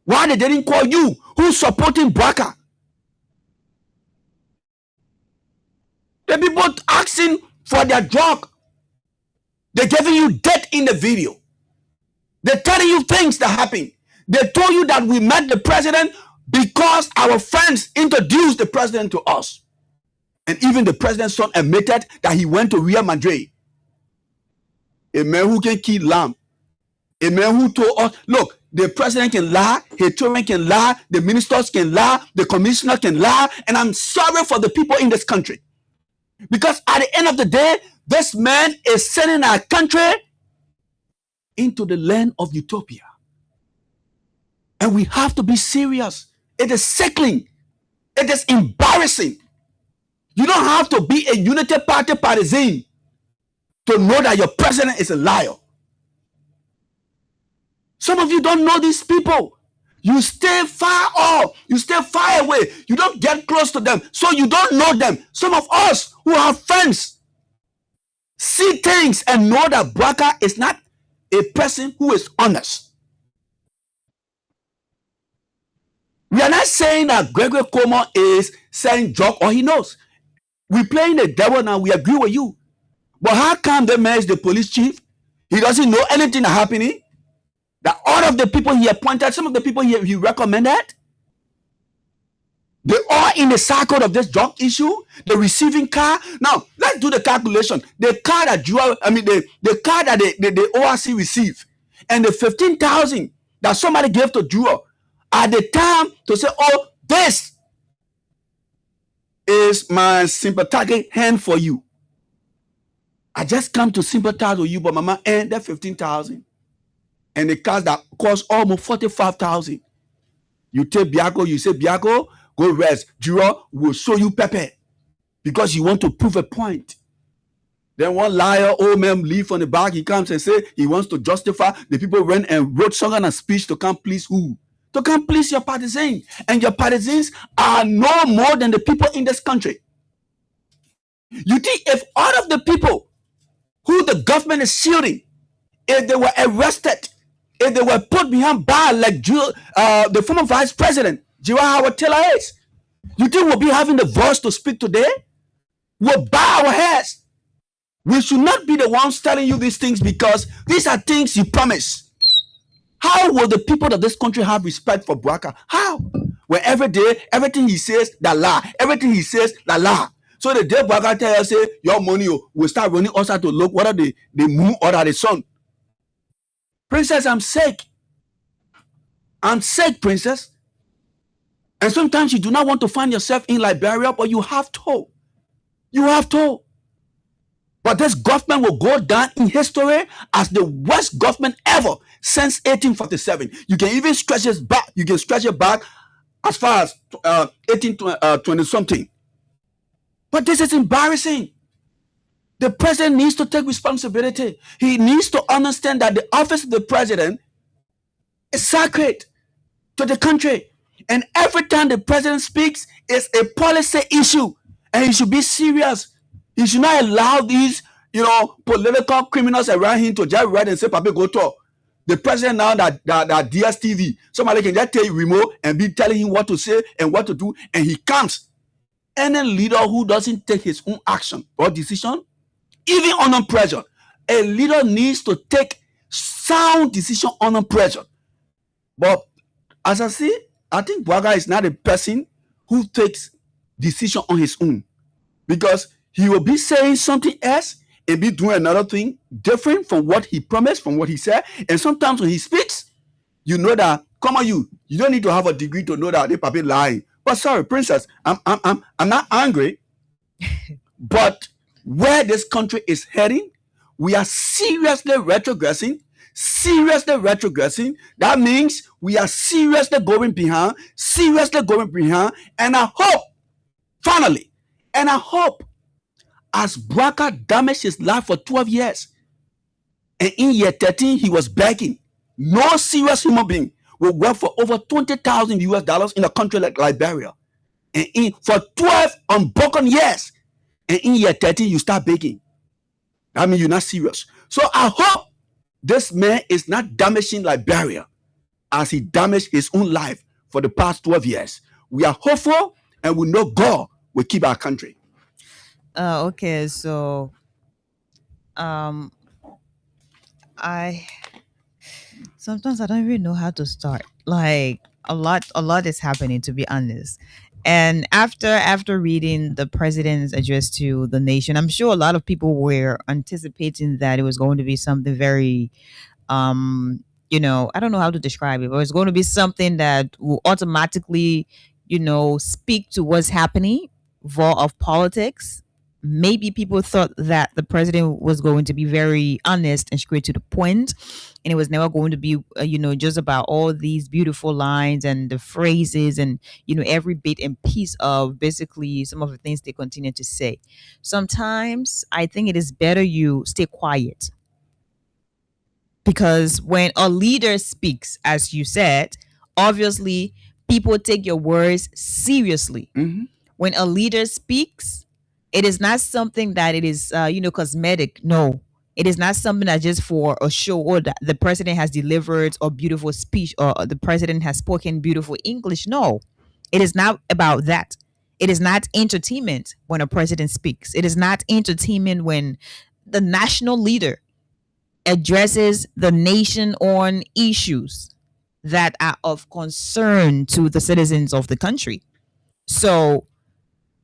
Why they didn't call you who's supporting Braga? The people asking for their drug, they're giving you death in the video. They're telling you things that happen. They told you that we met the president because our friends introduced the president to us. And even the president's son admitted that he went to Real Madrid. A man who can kill lamb. A man who told us, look, the president can lie, his children can lie, the ministers can lie, the commissioner can lie, and I'm sorry for the people in this country. Because at the end of the day, this man is sending our country into the land of utopia. And we have to be serious. It is sickening. It is embarrassing. You don't have to be a Unity Party partisan to know that your president is a liar. Some of you don't know these people. You stay far off. You stay far away. You don't get close to them. So you don't know them. Some of us who have friends see things and know that Braga is not a person who is honest. We are not saying that Gregory Como is saying joke or he knows. We're playing the devil now. We agree with you. But how come the man is the police chief? He doesn't know anything that's happening? That all of the people he appointed, some of the people he recommended, they are in the circle of this drug issue, the receiving car. Now, let's do the calculation. The car that the car that the ORC received, and the 15,000 that somebody gave to Jewel at the time to say, oh, this is my sympathetic hand for you. I just come to sympathize with you, but mama, and that 15,000. And the cars that cost almost 45,000. You take Biago, you say, Biago, go rest. Juro will show you Pepe because you want to prove a point. Then one liar, old man, leave from the back. He comes and say he wants to justify. The people went and wrote song and a speech to come please who? To come please your partisans. And your partisans are no more than the people in this country. You think if all of the people who the government is shielding, if they were arrested, if they were put behind bars like the former vice president, Jira Howard Taylor is, you think we'll be having the voice to speak today? We'll bow our heads. We should not be the ones telling you these things because these are things you promise. How will the people of this country have respect for Braga? How? Where every day, everything he says, la la. Everything he says, la la. So the day Braga tell us, say, your money will start running us out to look whether the moon or the sun. Princess, I'm sick. I'm sick, princess. And sometimes you do not want to find yourself in Liberia, but you have to. You have to. But this government will go down in history as the worst government ever since 1847. You can even stretch it back. You can stretch it back as far as 1820 something. But this is embarrassing. The president needs to take responsibility. He needs to understand that the office of the president is sacred to the country. And every time the president speaks, it's a policy issue. And he should be serious. He should not allow these, political criminals around him to just write and say, Papa, go talk. The president now that DSTV, somebody can just take remote and be telling him what to say and what to do. And he comes. Any leader who doesn't take his own action or decision, even under pressure, a leader needs to take sound decision under pressure. But as I see, I think Braga is not a person who takes decision on his own, because he will be saying something else and be doing another thing different from what he promised, from what he said. And sometimes when he speaks, you know that, come on, you don't need to have a degree to know that they probably lying. But sorry, princess, I'm not angry. But where this country is heading, we are seriously retrogressing. That means we are seriously going behind. And I hope, finally, as Braka damaged his life for 12 years, and in year 13, he was begging. No serious human being will work for over $20,000 in a country like Liberia. And for 12 unbroken years, and in year 13, you start begging. That means you're not serious. So I hope this man is not damaging Liberia as he damaged his own life for the past 12 years. We are hopeful, and we know God will keep our country. Okay, so I sometimes I don't even know how to start. Like a lot is happening, to be honest. And after reading the president's address to the nation, I'm sure a lot of people were anticipating that it was going to be something very I don't know how to describe it, but it's going to be something that will automatically, speak to what's happening, vote of politics. Maybe people thought that the president was going to be very honest and straight to the point, and it was never going to be, just about all these beautiful lines and the phrases and, every bit and piece of basically some of the things they continue to say. Sometimes I think it is better you stay quiet, because when a leader speaks, as you said, obviously people take your words seriously. Mm-hmm. When a leader speaks, it is not something that it is, cosmetic. No, it is not something that just for a show, or that the president has delivered a beautiful speech, or the president has spoken beautiful English. No, it is not about that. It is not entertainment when a president speaks. It is not entertainment when the national leader addresses the nation on issues that are of concern to the citizens of the country. So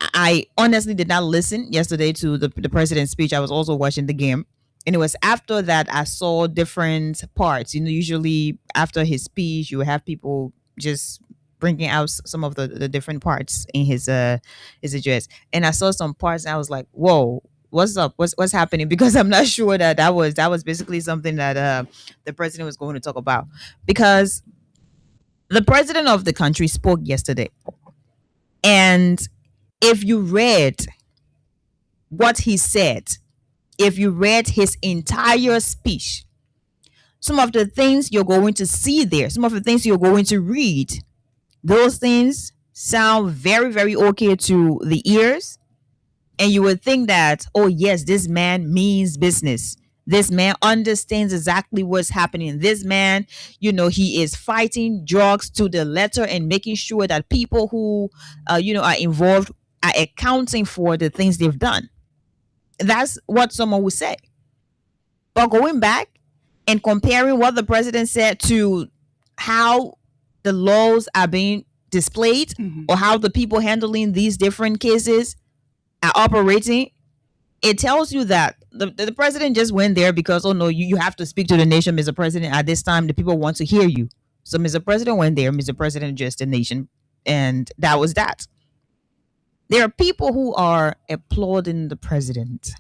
I honestly did not listen yesterday to the president's speech. I was also watching the game. And it was after that I saw different parts. Usually after his speech, you have people just bringing out some of the different parts in his address. And I saw some parts and I was like, whoa, what's up? What's happening? Because I'm not sure that was basically something that the president was going to talk about. Because the president of the country spoke yesterday. And if you read what he said, if you read his entire speech, some of the things you're going to see there, some of the things you're going to read, those things sound very, very okay to the ears. And you would think that, oh, yes, this man means business. This man understands exactly what's happening. This man, he is fighting drugs to the letter and making sure that people who, are involved are accounting for the things they've done. That's what someone would say. But going back and comparing what the president said to how the laws are being displayed, Mm-hmm. or how the people handling these different cases are operating, it tells you that the president just went there because, oh no, you have to speak to the nation, Mr. President. At this time, the people want to hear you. So Mr. President went there, Mr. President addressed the nation, and that was that. There are people who are applauding the president,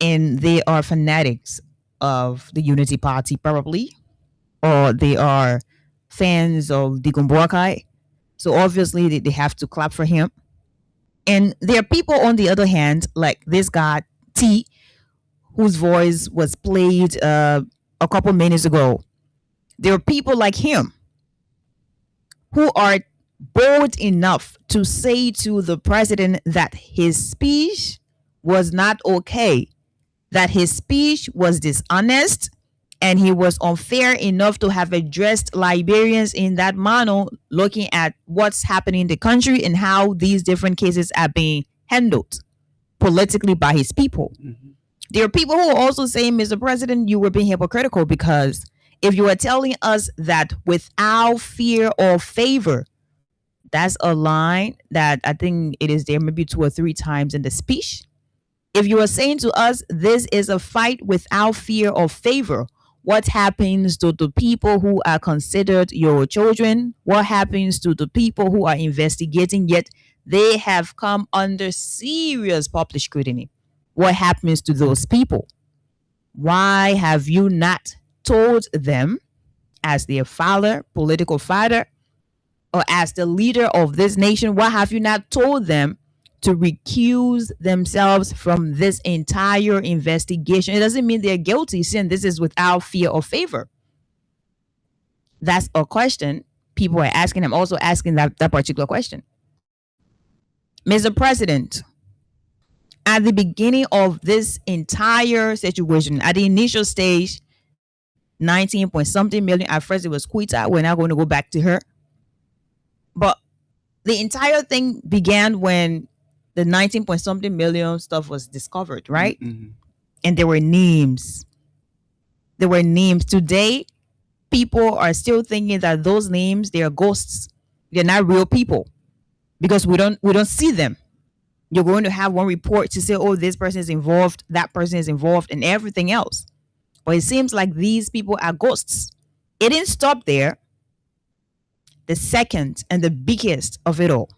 and they are fanatics of the Unity Party, probably, or they are fans of the Gumborkai. So obviously they have to clap for him. And there are people, on the other hand, like this guy, T, whose voice was played a couple minutes ago. There are people like him who are bold enough to say to the president that his speech was not okay, that his speech was dishonest, and he was unfair enough to have addressed Liberians in that manner, looking at what's happening in the country and how these different cases are being handled politically by his people. Mm-hmm. There are people who are also saying, Mr. President, you were being hypocritical, because if you are telling us that without fear or favor, that's a line that I think it is there maybe 2 or 3 times in the speech. If you are saying to us, this is a fight without fear or favor, what happens to the people who are considered your children? What happens to the people who are investigating, yet they have come under serious public scrutiny? What happens to those people? Why have you not told them, as their father, political father, or as the leader of this nation, why have you not told them to recuse themselves from this entire investigation? It doesn't mean they're guilty, saying this is without fear or favor. That's a question people are asking. I'm also asking that particular question. Mr. President, at the beginning of this entire situation, at the initial stage, 19 point something million, at first it was Quita. We're now going to go back to her. But the entire thing began when the 19 point something million stuff was discovered, right? Mm-hmm. And there were names. There were names. Today, people are still thinking that those names, they are ghosts. They're not real people because we don't see them. You're going to have one report to say, oh, this person is involved, that person is involved, and everything else. But it seems like these people are ghosts. It didn't stop there. The second and the biggest of it all,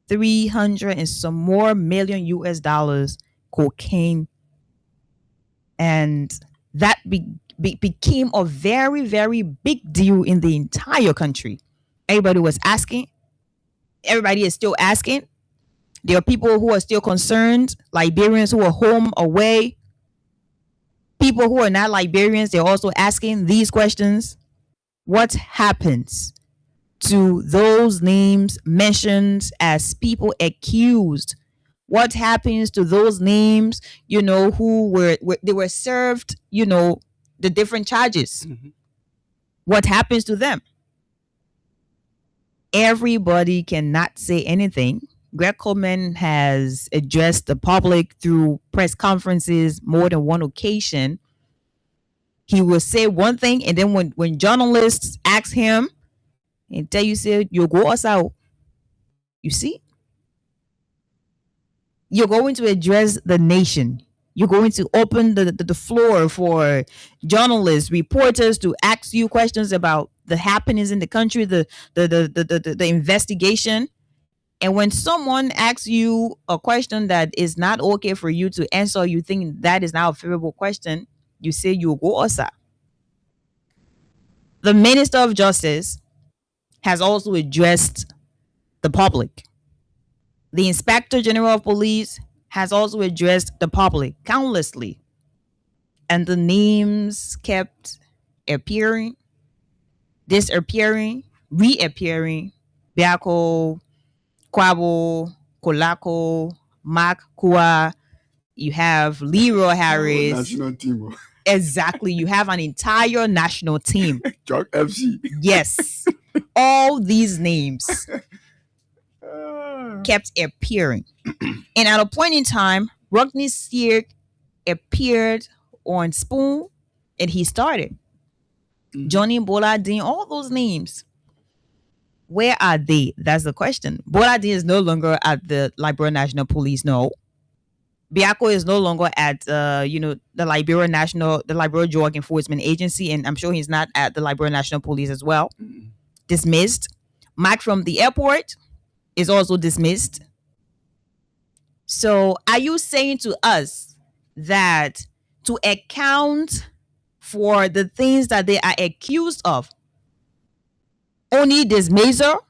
300 and some more million US dollars cocaine. And that became a very, very big deal in the entire country. Everybody was asking. Everybody is still asking. There are people who are still concerned, Liberians who are home, away. People who are not Liberians, they're also asking these questions. What happens to those names mentioned as people accused? What happens to those names, who were served, the different charges? Mm-hmm. What happens to them? Everybody cannot say anything. Greg Coleman has addressed the public through press conferences more than one occasion. He will say one thing, and then when journalists ask him, and tell you, say, you go us out. You see? You're going to address the nation. You're going to open the floor for journalists, reporters to ask you questions about the happenings in the country, the investigation. And when someone asks you a question that is not okay for you to answer, you think that is now a favorable question, you say you go osa. The Minister of Justice has also addressed the public. The Inspector General of Police has also addressed the public countlessly. And the names kept appearing, disappearing, reappearing. Biako, Kwabo, Kolako, Mark Kua. You have Leroy Harris. National team. Exactly. You have an entire national team. Chuck FC. Yes. All these names kept appearing. And at a point in time, Rodney Steer appeared on Spoon and he started. Mm-hmm. Johnny Boladin, all those names. Where are they? That's the question. Boladin is no longer at the Liberia National Police, no. Biako is no longer at the Liberia Drug Enforcement Agency, and I'm sure he's not at the Liberia National Police as well. Mm-hmm. Dismissed. Mike from the airport is also dismissed. So are you saying to us that to account for the things that they are accused of, only dismissal?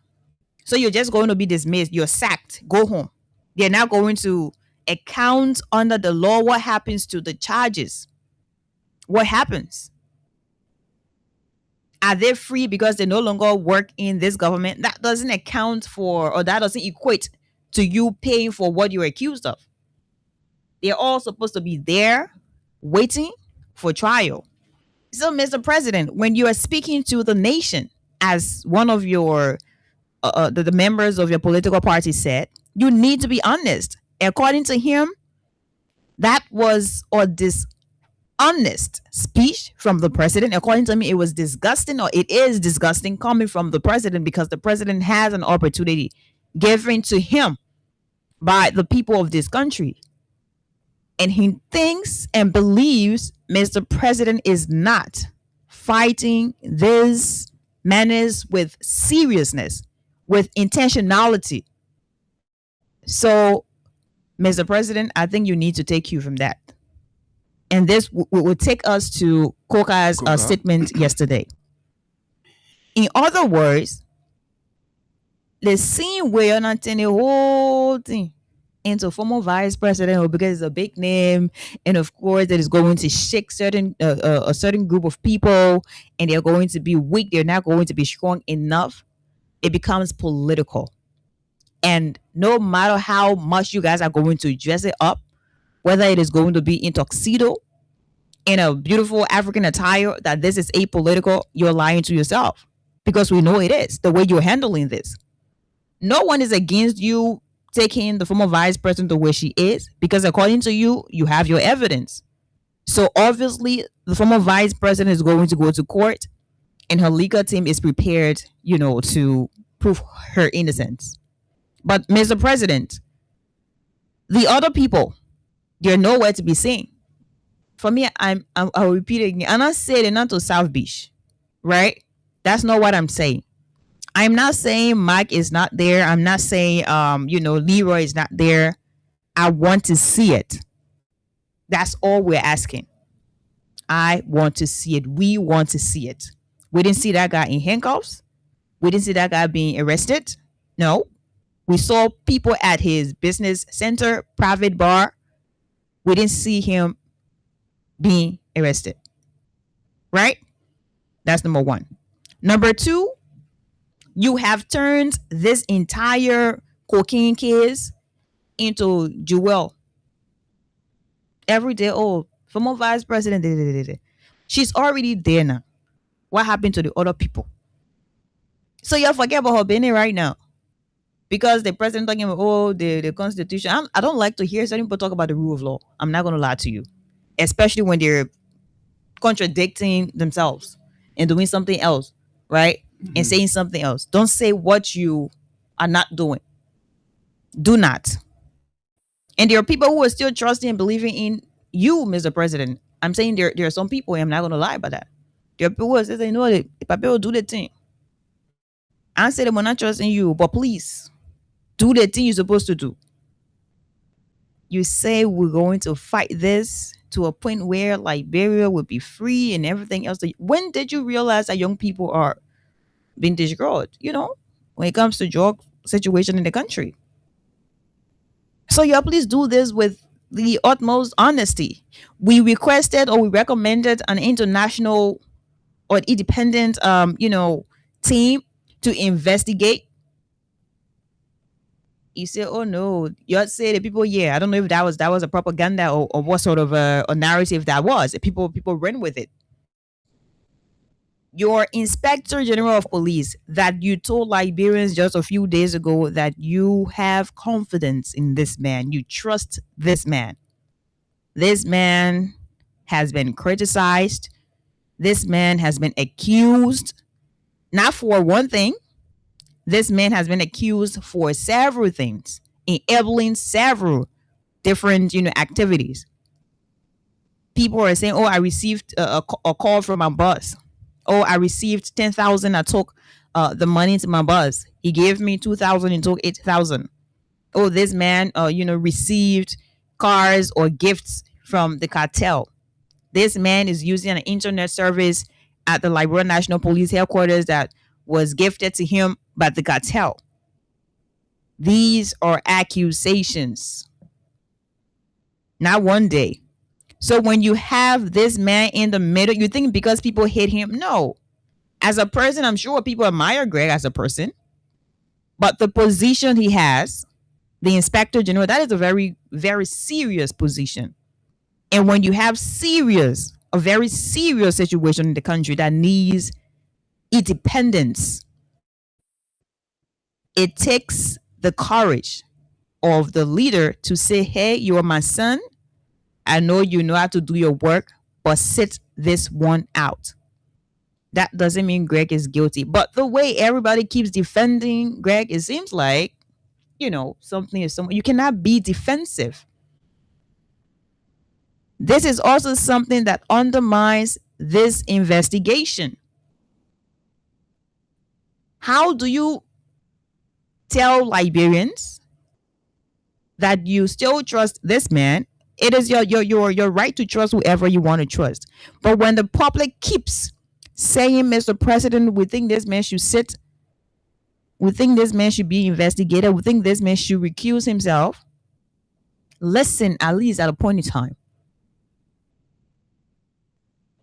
So you're just going to be dismissed. You're sacked. Go home. They're not going to account under the law. What happens to the charges? What happens? Are they free because they no longer work in this government? That doesn't account for, or that doesn't equate to you paying for what you're accused of. They're all supposed to be there waiting for trial. So, Mr. President, when you are speaking to the nation, as one of your the members of your political party said, you need to be honest. According to him, that was a dishonest speech from the president. According to me, it was disgusting, or it is disgusting coming from the president, because the president has an opportunity given to him by the people of this country And he thinks and believes Mr. President is not fighting this menace with seriousness, with intentionality. So, Mr. President, I think you need to take cue from that. And this will take us to Koka's statement yesterday. In other words, the same way you're not turning the whole thing into former vice president because it's a big name, and of course it is going to shake a certain group of people, and they're going to be weak. They're not going to be strong enough. It becomes political, and no matter how much you guys are going to dress it up, whether it is going to be in tuxedo, in a beautiful African attire, that this is apolitical, you're lying to yourself, because we know it is the way you're handling this. No one is against you taking the former vice president the way she is, because according to you, you have your evidence. So obviously, the former vice president is going to go to court, and her legal team is prepared, to prove her innocence. But Mr. President, the other people, they're nowhere to be seen. For me, I'll repeat it again. I'm not saying they're not to South Beach, right? That's not what I'm saying. I'm not saying Mike is not there. I'm not saying, Leroy is not there. I want to see it. That's all we're asking. I want to see it. We want to see it. We didn't see that guy in handcuffs. We didn't see that guy being arrested. No. We saw people at his business center, private bar. We didn't see him being arrested. Right? That's number one. Number two, you have turned this entire cocaine case into Jewel. Every day, former vice president, she's already there now. What happened to the other people? So you forget about her being there right now. Because the president talking about, the Constitution. I don't like to hear certain people talk about the rule of law. I'm not going to lie to you. Especially when they're contradicting themselves and doing something else, right? And saying something else. Don't say what you are not doing. Do not. And there are people who are still trusting and believing in you, Mr. President. I'm saying there are some people, and I'm not going to lie about that. There are people who are saying, no, the people will do the thing. I say that we're not trusting you, but please, do the thing you're supposed to do. You say we're going to fight this to a point where Liberia will be free and everything else. When did you realize that young people are being destroyed, when it comes to drug situation in the country? So please do this with the utmost honesty. We requested or we recommended an international or independent, team to investigate. You say, oh no, you say the people, I don't know if that was a propaganda or what sort of a narrative that was. People ran with it. Your Inspector General of Police that you told Liberians just a few days ago that you have confidence in this man, you trust this man. This man has been criticized. This man has been accused, not for one thing. This man has been accused for several things, enabling several different, activities. People are saying, I received a call from my boss. I received 10,000. I took the money to my boss. He gave me 2,000 and took 8,000. This man, received cars or gifts from the cartel. This man is using an internet service at the Liberia National Police headquarters that was gifted to him by the cartel. These are accusations. Not one day. So when you have this man in the middle, you think because people hate him? No. As a person, I'm sure people admire Greg as a person. But the position he has, the Inspector General, that is a very, very serious position. And when you have a very serious situation in the country that needs independence, it takes the courage of the leader to say, hey, you are my son. I know you know how to do your work, but sit this one out. That doesn't mean Greg is guilty. But the way everybody keeps defending Greg, it seems like, something is something. You cannot be defensive. This is also something that undermines this investigation. How do you tell Liberians that you still trust this man? It is your right to trust whoever you want to trust. But when the public keeps saying, Mr. President, we think this man should sit, we think this man should be investigated, we think this man should recuse himself, listen, at least at a point in time.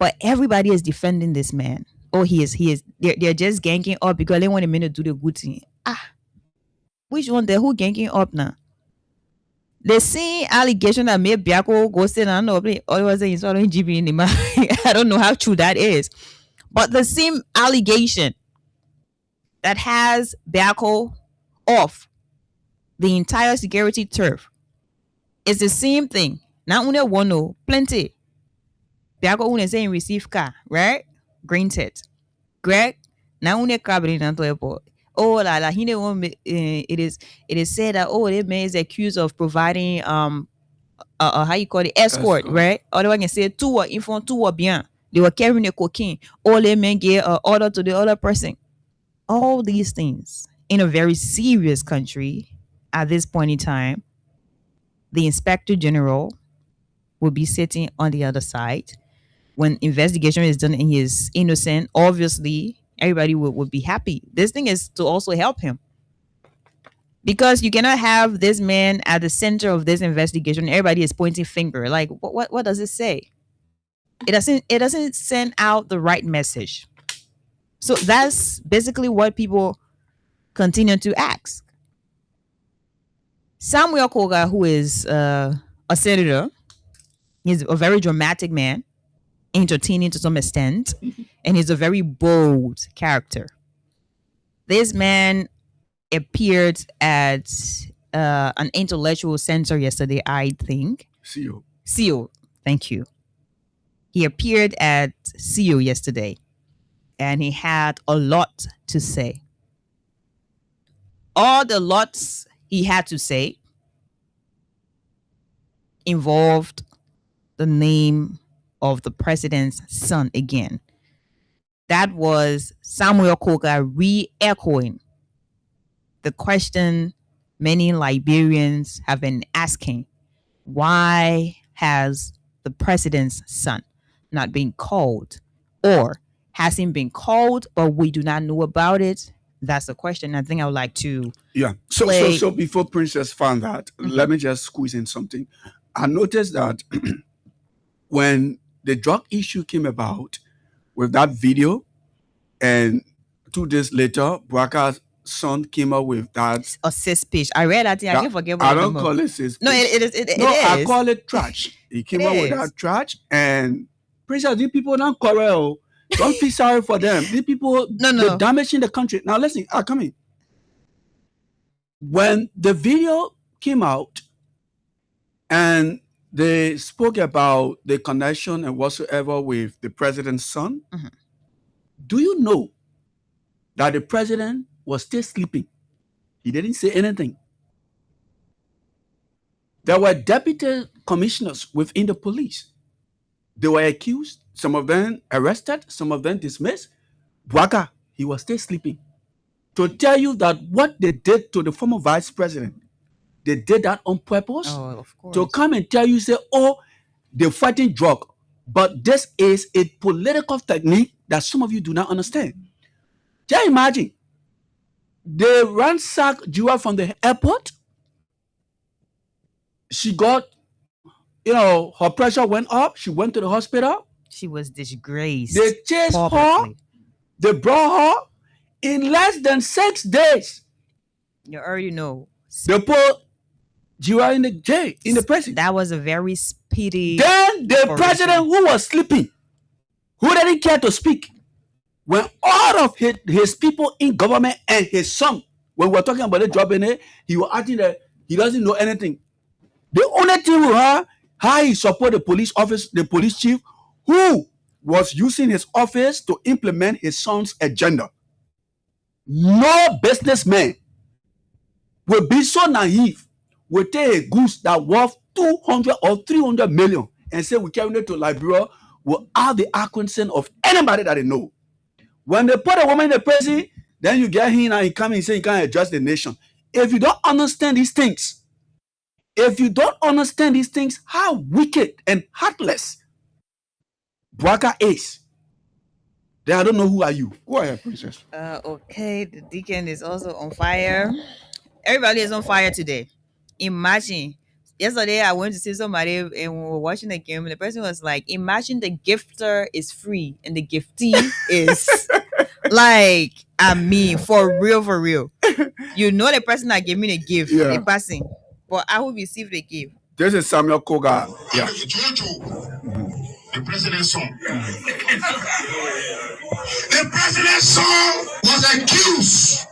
But everybody is defending this man. Oh, he is. They're just ganking up because they want a minute to do the good thing. Which one? They're who ganking up now? The same allegation that made Biako go say, I know, I don't know how true that is. But the same allegation that has Biako off the entire security turf is the same thing. Now, only one, no, plenty. Biako only saying receive car, right? Granted. Greg, now only car bring to airport. Oh, la he won't. It is said that the man is accused of providing how you call it, escort. Right? Otherwise, can say two or info, two or bien. They were carrying the cocaine. All the men gave order to the other person. All these things in a very serious country at this point in time. The inspector general will be sitting on the other side. When investigation is done and he is innocent, obviously everybody would be happy. This thing is to also help him. Because you cannot have this man at the center of this investigation. Everybody is pointing finger. Like, what does it say? It doesn't send out the right message. So that's basically what people continue to ask. Samuel Koga, who is a senator, he's a very dramatic man, entertaining to some extent, and he's a very bold character. This man appeared at an intellectual center yesterday, I think. CEO. Thank you. He appeared at CEO yesterday, and he had a lot to say. All the lots he had to say involved the name of the president's son again. That was Samuel Koga re-echoing the question many Liberians have been asking. Why has the president's son not been called? Or has he been called, but we do not know about it? That's the question I think I would like to So before Princess found that, let me just squeeze in something. I noticed that when the drug issue came about with that video, and 2 days later, Bwaka's son came up with that. A cis pitch. I read that thing. I can't forget what I don't call it cis pitch. No, it is. I call it trash. He came up with that trash, and Princess, these people don't quarrel. Don't feel sorry for them. These people, they're damaging the country. Now listen, come in. When the video came out and they spoke about the connection and whatsoever with the president's son, do you know that the president was still sleeping? He didn't say anything. There were deputy commissioners within the police. They were accused, some of them arrested, some of them dismissed. Bwaka, he was still sleeping. To tell you that what they did to the former vice president, they did that on purpose. Oh, of course. To come and tell you, say, they're fighting drug. But this is a political technique that some of you do not understand. Just imagine, they ransacked Jua from the airport. She got, her pressure went up. She went to the hospital. She was disgraced. They chased her. They brought her in less than 6 days. You already know. They put Jua in the jail, in the prison. That was a very speedy. Then the president who was sleeping, who didn't care to speak, when all of his people in government and his son, when we're talking about the job in it, he was acting that he doesn't know anything. The only thing with her, how he support the police office, the police chief, who was using his office to implement his son's agenda. No businessman will be so naive, will take a goose that worth 200 or 300 million and say we carry it to Liberia without the acquaintance of anybody that they know. When they put a woman in the prison, then you get him and he come and say he can't address the nation. If you don't understand these things, how wicked and heartless Bwaka is, then I don't know who are you. Go ahead, princess. Okay, the deacon is also on fire. Everybody is on fire today. Imagine. Yesterday, I went to see somebody and we were watching the game, and the person was like, imagine the gifter is free and the giftee is like, I mean, for real. You know the person that gave me the gift, the person, but I will receive the gift. This is Samuel Koga. Yeah. The president's son. The president's son was accused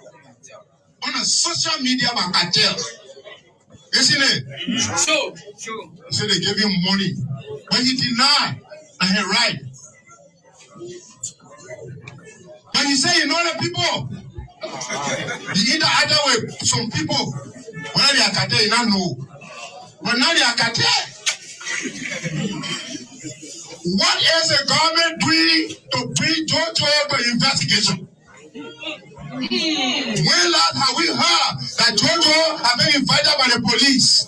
on a social media by cartel. Isn't it? Sure. So they gave him money, but he denied that he right. But he said, you know the people. The either way, some people, whether they are cartel, you don't know. But now they are cartel. What is the government doing to bring Jojo to investigation? When last have we heard that Jojo have been invited by the police?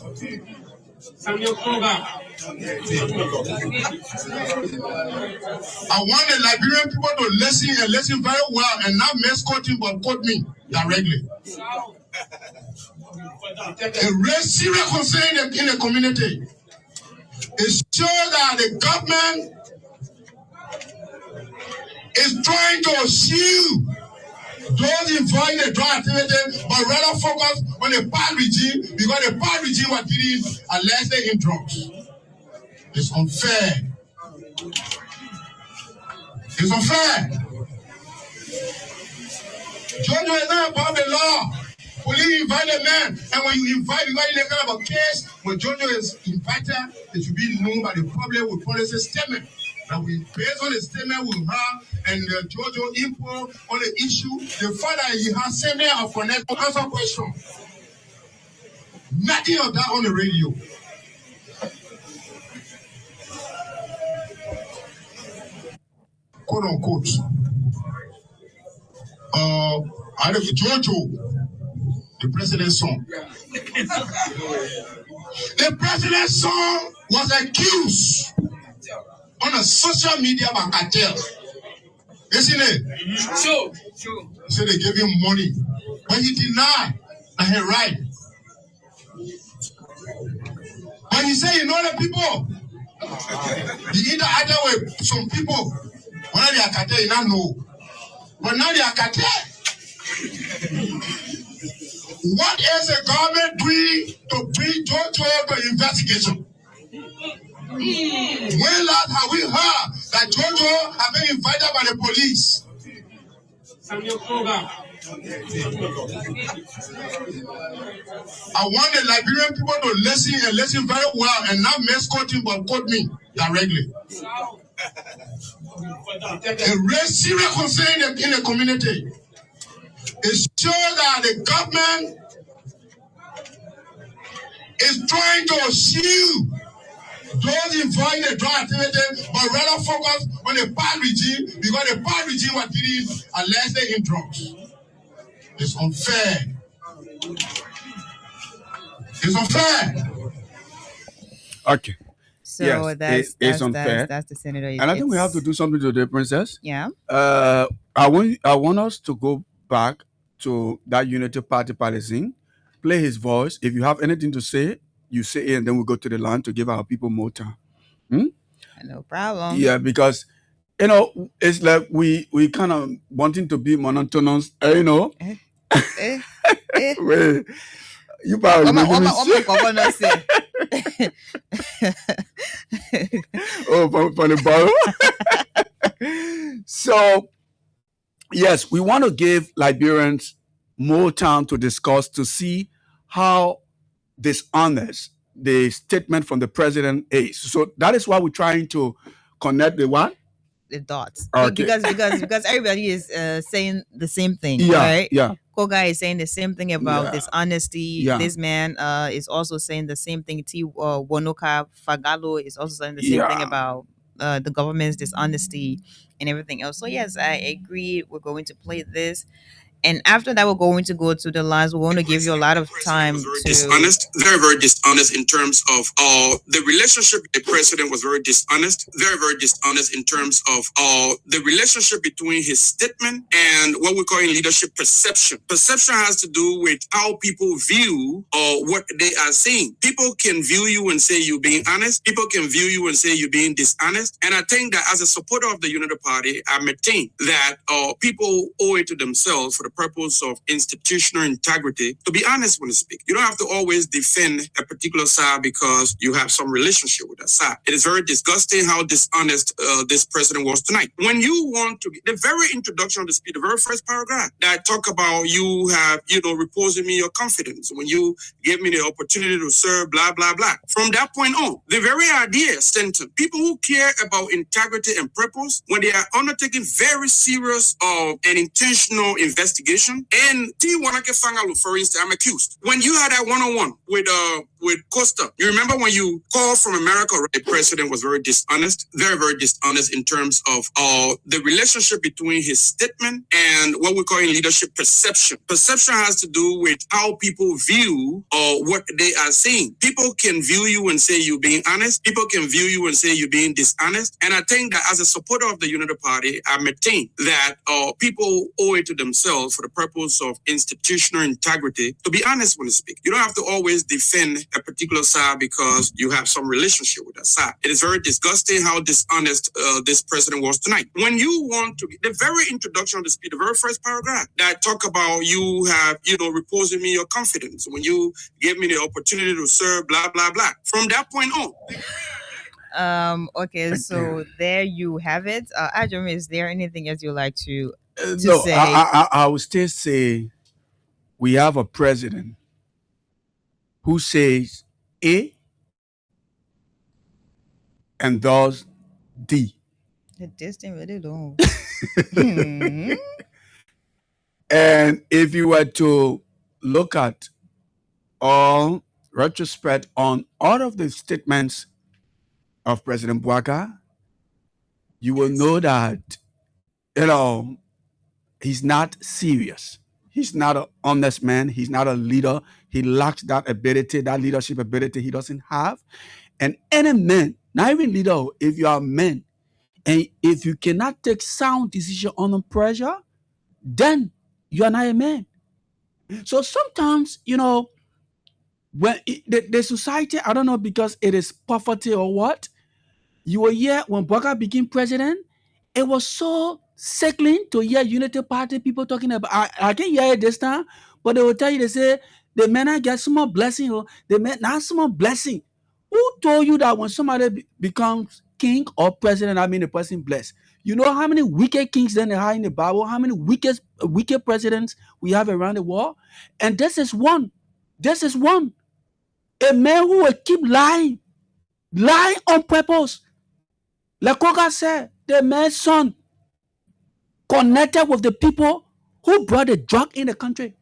I want the Liberian people to listen very well and not misquote him but quote me directly. A real serious concern in the community. It shows that the government is trying to shield those involved in the drug activity, but rather focus on the bad regime because the bad regime was dealing allegedly in drugs. It's unfair. It's unfair. Jojo is not above the law. Police invite a man, and when you invite in a kind of a case, when Jojo is invited, it should be known by the public with policy statement. That we, based on the statement we have and the Jojo input on the issue, the fact that he has same layer of connect to answer question. Nothing of that on the radio. Quote unquote. I don't Jojo. The president's son. The president's son was accused on a social media by cartel. Isn't it? Sure. So they gave him money, but he denied that he right. But he said, you know the people. The either way, some people, whether they are cartel, you don't know. But now they are cartel. What is the government doing to bring Jojo to investigation? When last have we heard that Jojo have been invited by the police? I want the Liberian people to listen very well and not misquote him but quote me directly. A real serious concern in the community. It shows that the government is trying to shield those involved in the drug activity, but rather focus on the bad regime because the bad regime was dealing allegedly in drugs. It's unfair. It's unfair. Okay. So yes, it's unfair. That's the senator. And I think we have to do something today, princess. Yeah. I want us to go back to that Unity Party Palestine, play his voice. If you have anything to say, you say it, and then we go to the line to give our people more time. No problem. Yeah, because it's like we kind of wanting to be monotonous. Wait, you probably from the bottom. So yes, we want to give Liberians more time to discuss to see how dishonest the statement from the president is. So that is why we're trying to connect the what? the dots. Okay. Because everybody is saying the same thing, Yeah, right? yeah. Koga is saying the same thing about Yeah. dishonesty. Yeah. This man is also saying the same thing. T. Wonoka Fagalo is also saying the same thing Yeah. about the government's dishonesty and everything else. So yes, I agree. We're going to play this. And after that, we're going to go to the lines. We're going to give you a lot of time very to dishonest, very dishonest in terms of the relationship. The president was very dishonest, very dishonest in terms of the relationship between his statement and what we call in leadership perception. Perception has to do with how people view what they are saying. People can view you and say you're being honest. People can view you and say you're being dishonest. And I think that as a supporter of the Unity Party, I maintain that people owe it to themselves for the purpose of institutional integrity to be honest when they speak. You don't have to always defend a particular side because you have some relationship with that side. It is very disgusting how dishonest this president was tonight. When you want to, the very introduction of the speech, the very first paragraph that talk about you have, reposing me your confidence when you give me the opportunity to serve, blah, blah, blah. From that point on, the very idea sentence, people who care about integrity and purpose, when they are undertaking very serious and intentional investigation, and T. Wanake Fangalu, for instance, I'm accused. When you had that one-on-one with Costa, you remember when you called from America, right? The president was very dishonest, very dishonest in terms of the relationship between his statement and what we call in leadership perception. Perception has to do with how people view what they are saying. People can view you and say you're being honest. People can view you and say you're being dishonest. And I think that as a supporter of the Unity Party, I maintain that people owe it to themselves for the purpose of institutional integrity to be honest when they speak. You don't have to always defend a particular side because you have some relationship with that side. It is very disgusting how dishonest this president was tonight. When you want to, the very introduction of the speech, the very first paragraph that talk about you have, reposing me your confidence when you give me the opportunity to serve, blah, blah, blah. From that point on. Okay, so there you have it. Ajam, is there anything else you'd like to No, say? I would still say we have a president who says A and does D. This thing really don't. And if you were to look at all retrospect on all of the statements of President Bouaka, you will know that, he's not serious. He's not an honest man. He's not a leader. He lacks that ability, that leadership ability he doesn't have. And any man, not even leader, if you are a man, and if you cannot take sound decision under pressure, then you are not a man. So sometimes, when the society, I don't know because it is poverty or what, you will hear when Bouaka became president, it was so sickling to hear Unity Party people talking about. I can hear it this time, but they will tell you, they say the men I get some blessing, or the men not some blessing. Who told you that when somebody becomes king or president, I mean the person blessed? You know how many wicked kings then there are in the Bible? How many wicked presidents we have around the world? And this is one. This is one. A man who will keep lying on purpose. Like Koga said, the man's son connected with the people who brought the drug in the country.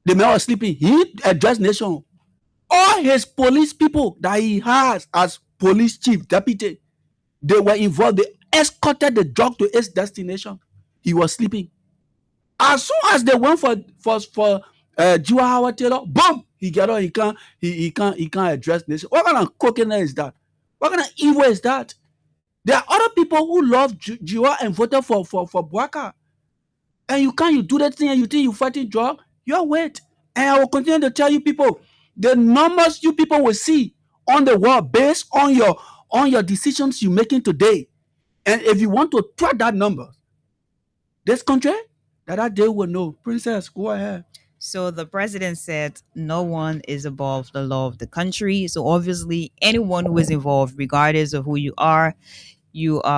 The man was sleeping. He addressed nation. All his police people that he has as police chief, deputy, they were involved. They escorted the drug to its destination. He was sleeping. As soon as they went for Jiwa Howard Taylor, boom, he get on. He can't address nation. What kind of cocaine is that? What kind of evil is that? There are other people who love Jiwa and voted for Bouaka. And you do that thing and you think you're fighting drug, you're wait. And I will continue to tell you people, the numbers you people will see on the world based on your decisions you're making today. And if you want to track that number, this country, that day will know. Princess, go ahead. So the president said no one is above the law of the country. So obviously anyone who is involved, regardless of who you are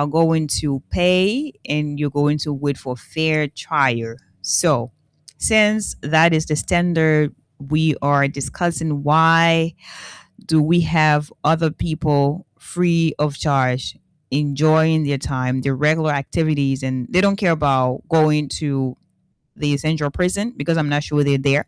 going to pay and you're going to wait for fair trial. So since that is the standard, we are discussing why do we have other people free of charge enjoying their time, their regular activities, and they don't care about going to the central prison because I'm not sure they're there.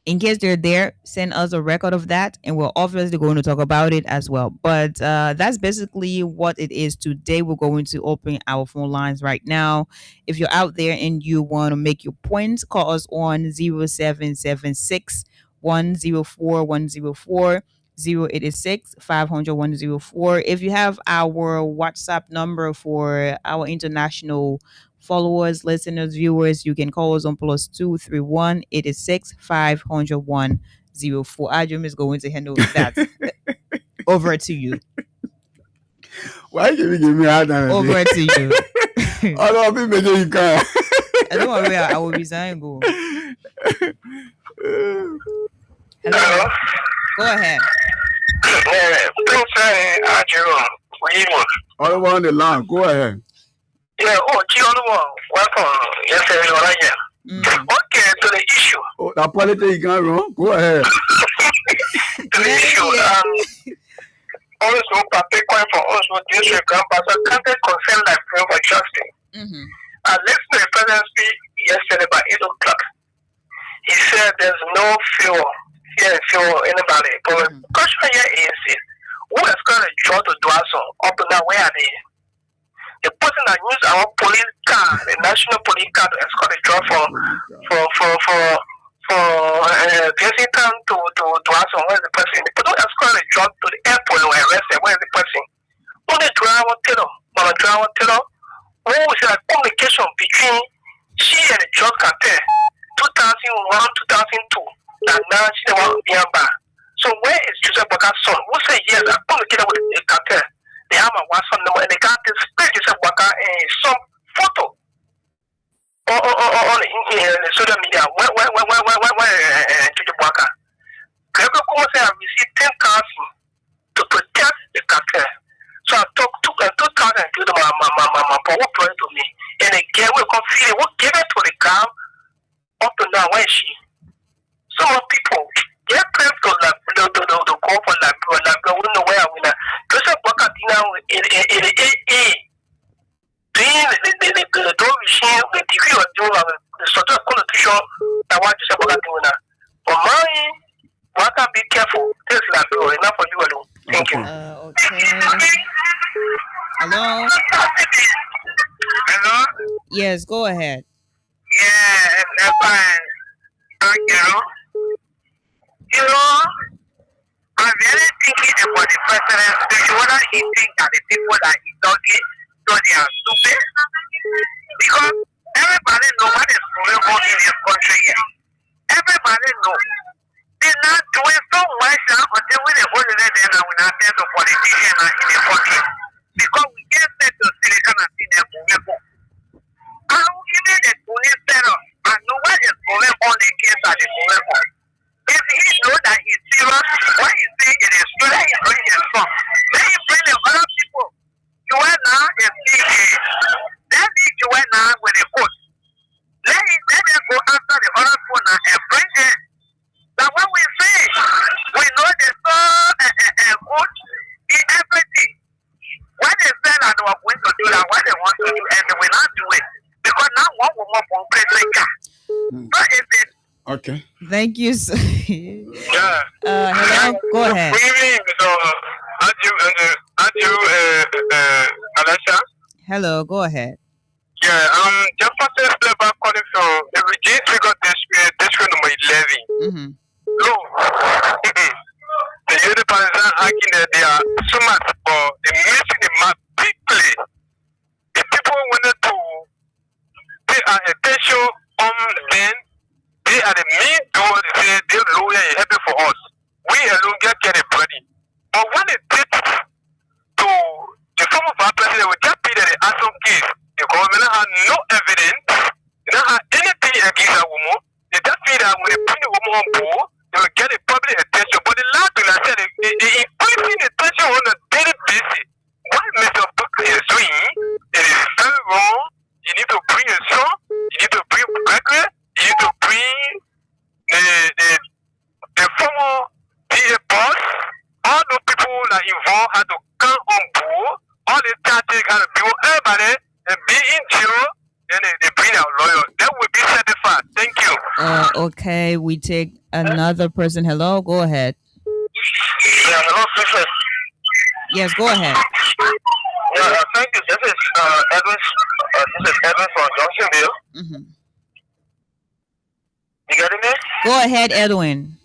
In case they're there, send us a record of that, and we're obviously going to talk about it as well. But that's basically what it is today. We're going to open our phone lines right now. If you're out there and you want to make your points, call us on 0776 104 104. 086 500 104. If you have our WhatsApp number for our international followers, listeners, viewers, you can call us on +231 86 500 104. Ajum is going to handle that. Over to you. Why you give me a hard time? Over to you. I don't think maybe you can. I don't worry, I will resign. Go. Hello. Go ahead. All on the line. Go ahead. Yeah, welcome. Yes, okay, to the issue. Oh, that politics you can wrong. Go ahead. To the issue. Also, particularly for us with district campus, can't concern like prayer for justice. I listened to the president speak yesterday by 8 o'clock. He said there's no fear anybody. But the question here is, who has got a job to do so? Up to now, where are they? The person that used our police car, the national police car, to escort the job for visiting to us, where is the person? They don't escort the job to the airport or arrested. Where is the person? Only driver tell who is a communication between she and the drug cartel 2001, 2002. And now she want to be back. So where is Joseph Waka's son? Who say yes, I communicated with the cartel. They have a WhatsApp number and they got this Joseph Waka and some photo on the social media. Where Joseph Waka? Gregor Kuma say I received 10,000 to protect the cartel. So I took 2,000 to my power point to me. And again, we can feel it. We give it to the girl up to now. Where is she? Some people, they're praying to go for Liberia. We don't know where we are. Joseph Waka now in the AA. Doing the door machine, the degree of doing the sort of connotation that what Joseph Waka doing now. For mine, Waka, be careful. This is Liberia. Enough for you alone. Thank you. Okay. Hello? Hello? Yes, go ahead. Yeah, that's fine. You know, I'm really thinking about the president, whether he thinks that the people that he talking so they are stupid. Because everybody knows what is going on in this country here. Everybody knows. They're not doing so much now until we hold it there and we not tell the politicians in the country. Because we can't say to Silicon and see them moving. How even the police set up and know what is going on in case that is going on. If he know that he's serious, what he's saying it is true that he's doing his song. Then he bring the other people. Joanna is thinking. Then leave Joanna with the court. Let them go after the other phone and bring them. Now what we say, we know they're so good in everything. When they say that they are going to do that, what they want to do, and they will not do it. Because now one will more complete like that. So is it? Okay. Thank you. Yeah. Hello? Go ahead. Good evening, Alasha. Hello, go ahead. Yeah, just for this level calling from the regime trigger district number 11. Look, the youth partisan arguing that they are so much for the missing the map quickly. The people wanted to pay attention on them. They are the main door. They say they're lawyer is happy for us. We alone get the body. But when it did to the form of our president, we just pay that the assault case. The government had no evidence. They don't have anything against a woman. They just feel that when they bring the woman on board, they will get the public attention. But the last thing I said, they increasing attention on a daily basis. What Mr. Buckley is doing, it is very wrong. You need to bring a son. You need to bring Gregory. You need to bring the former PA boss. All the people that involved had to come on board. All the everybody and be in jail, then they bring out lawyers. That would be certified. Thank you. Okay, we take another person. Hello, go ahead. Yeah, hello, Princess. Yes, go ahead. Yeah, thank you. This is Edwin. This is Edwin from Johnsonville. Mm-hmm. You getting me? Go ahead, Edwin.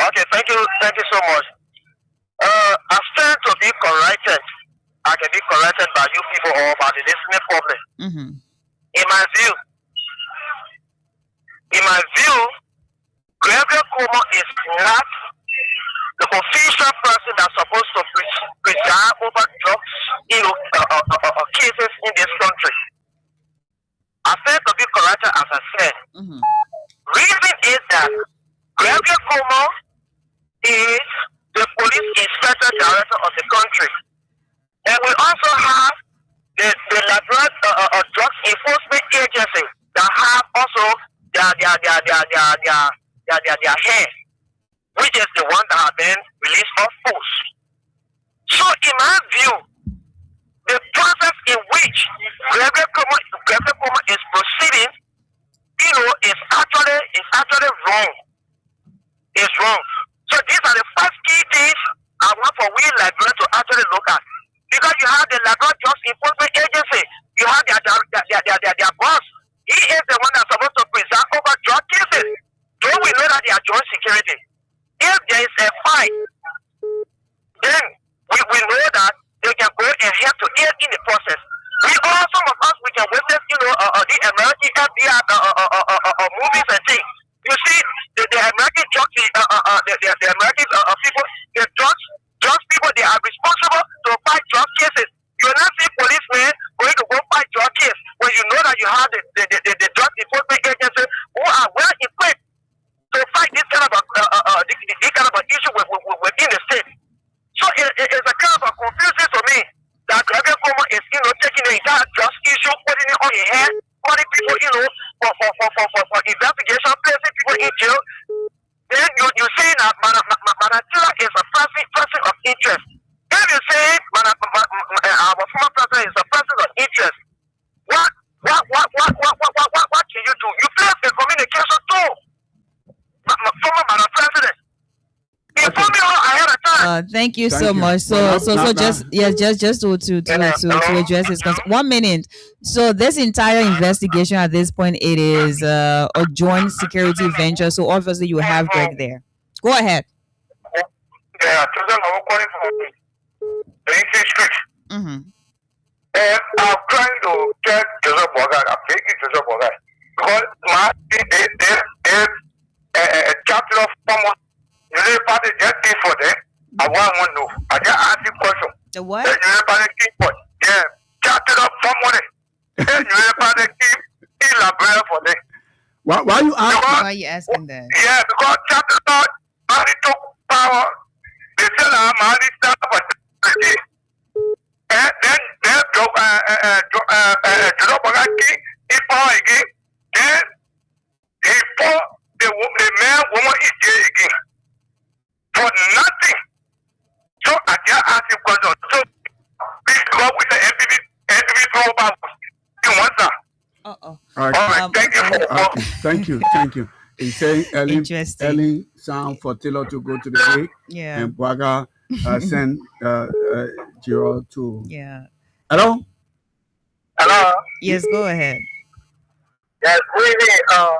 Okay, thank you so much. I stand to be corrected. I can be corrected by you people or by the listening public. Mm-hmm. In my view, Gregory Como is not the official person that's supposed to preside over drugs, cases in this country. I stand to be corrected, as I said. Mm-hmm. Reason is that Gregory Como is the police inspector director of the country. And we also have the Liberia Drugs Enforcement Agency that have also their head, which is the one that have been released off force. So in my view, the process in which Gregory Como is proceeding, is actually wrong. It's wrong. So these are the first key things I want for we Liberia to actually look at. Because you have the Liberia Drugs Enforcement Agency, you have their boss. He is the one that's supposed to preside over drug cases. So we know that they are joint security. If there is a fight, then we know that they can go ahead to aid in the process. Some of us, we can witness, the American FBI movies and things. You see, the American drugs, the American people, the drugs people, they are responsible to fight drug cases. You will not see policemen going to go fight drug case when you know that you have the drug enforcement agency who are well equipped to fight this kind of an issue within the state. So it's a kind of a confusion to me that Gregory Como is, taking the entire drugs issue, putting it on your head, putting people, for investigation, placing people in jail. Then you say that Manatila is a person of interest. If you say our former president is a person of interest, what can you do? You place a communication too. Former Madam President. Inform me all ahead of time. Thank you so much. So just to address this, 1 minute. So this entire investigation at this point, it is a joint security venture. So obviously you have Greg there. Go ahead. Yeah, I'm calling from Basic Street. Mm-hmm. And I'm trying to get Joseph Bogan. I'm taking Joseph Bogan because a chapter of someone. You know, party just came for them. I want to know. I just ask you a question. The what? You know, party came for yeah, chatted up some money. You know, party came in Liberia for them. Why you asking? Why are you asking that? Yeah, because chatted up, money took power. They tell her money stand up for the and then he power again. Then he fought the man, woman is gay again. For nothing. So I just ask you a question. So please go with the NPV power. You want that? Uh-oh. All right, thank you. Thank you. He's saying Interesting. Ellen sound for Taylor to go to the break. Yeah. And Bwaga send Gerald to. Yeah. Hello? Hello? Yes, go ahead. Yes, really, Hello.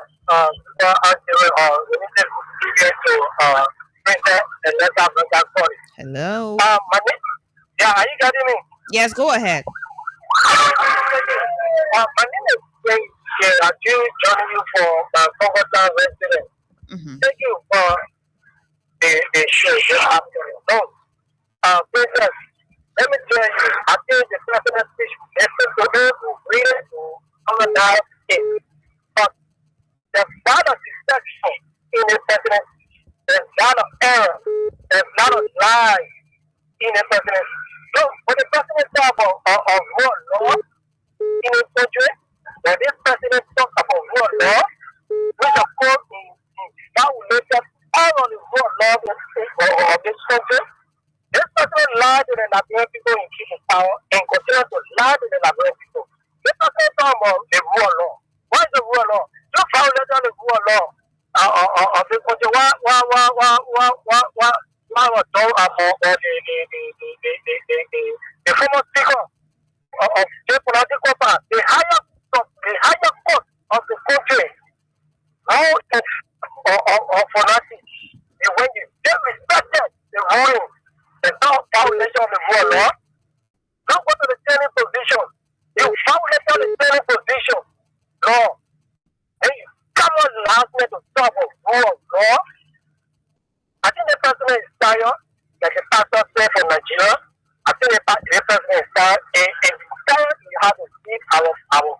Yeah, are you getting me? Yes, go ahead. My name is Frank. I'm joining you for Bogota resident. Mm-hmm. Thank you for the show this afternoon. Princess, let me tell you, I think the president is to really colonize it. But there's a lot of deception in the president. There's a lot of error. There's a lot of lies in the president. So when the president talks about rule law in this country, when this president talks about rule law, which of course is violated all of the rule law of this country, this president lied to the Liberian people in keeping power and continues to lie to the Liberian talking about the rule of law. What is the rule of law? You violated the rule of law. Of the country. What was done about the former speaker of the political party, the higher court of the country, how of fanatics, and when you disrespected the ruling, the violation of the rule of law, don't go to the standing position. You violated the standing position. No. Hey, come on, you ask me to stop a rule of law. I think the person is tired, like the pastor said from Nigeria. I think the person is tired, and tired we have to keep our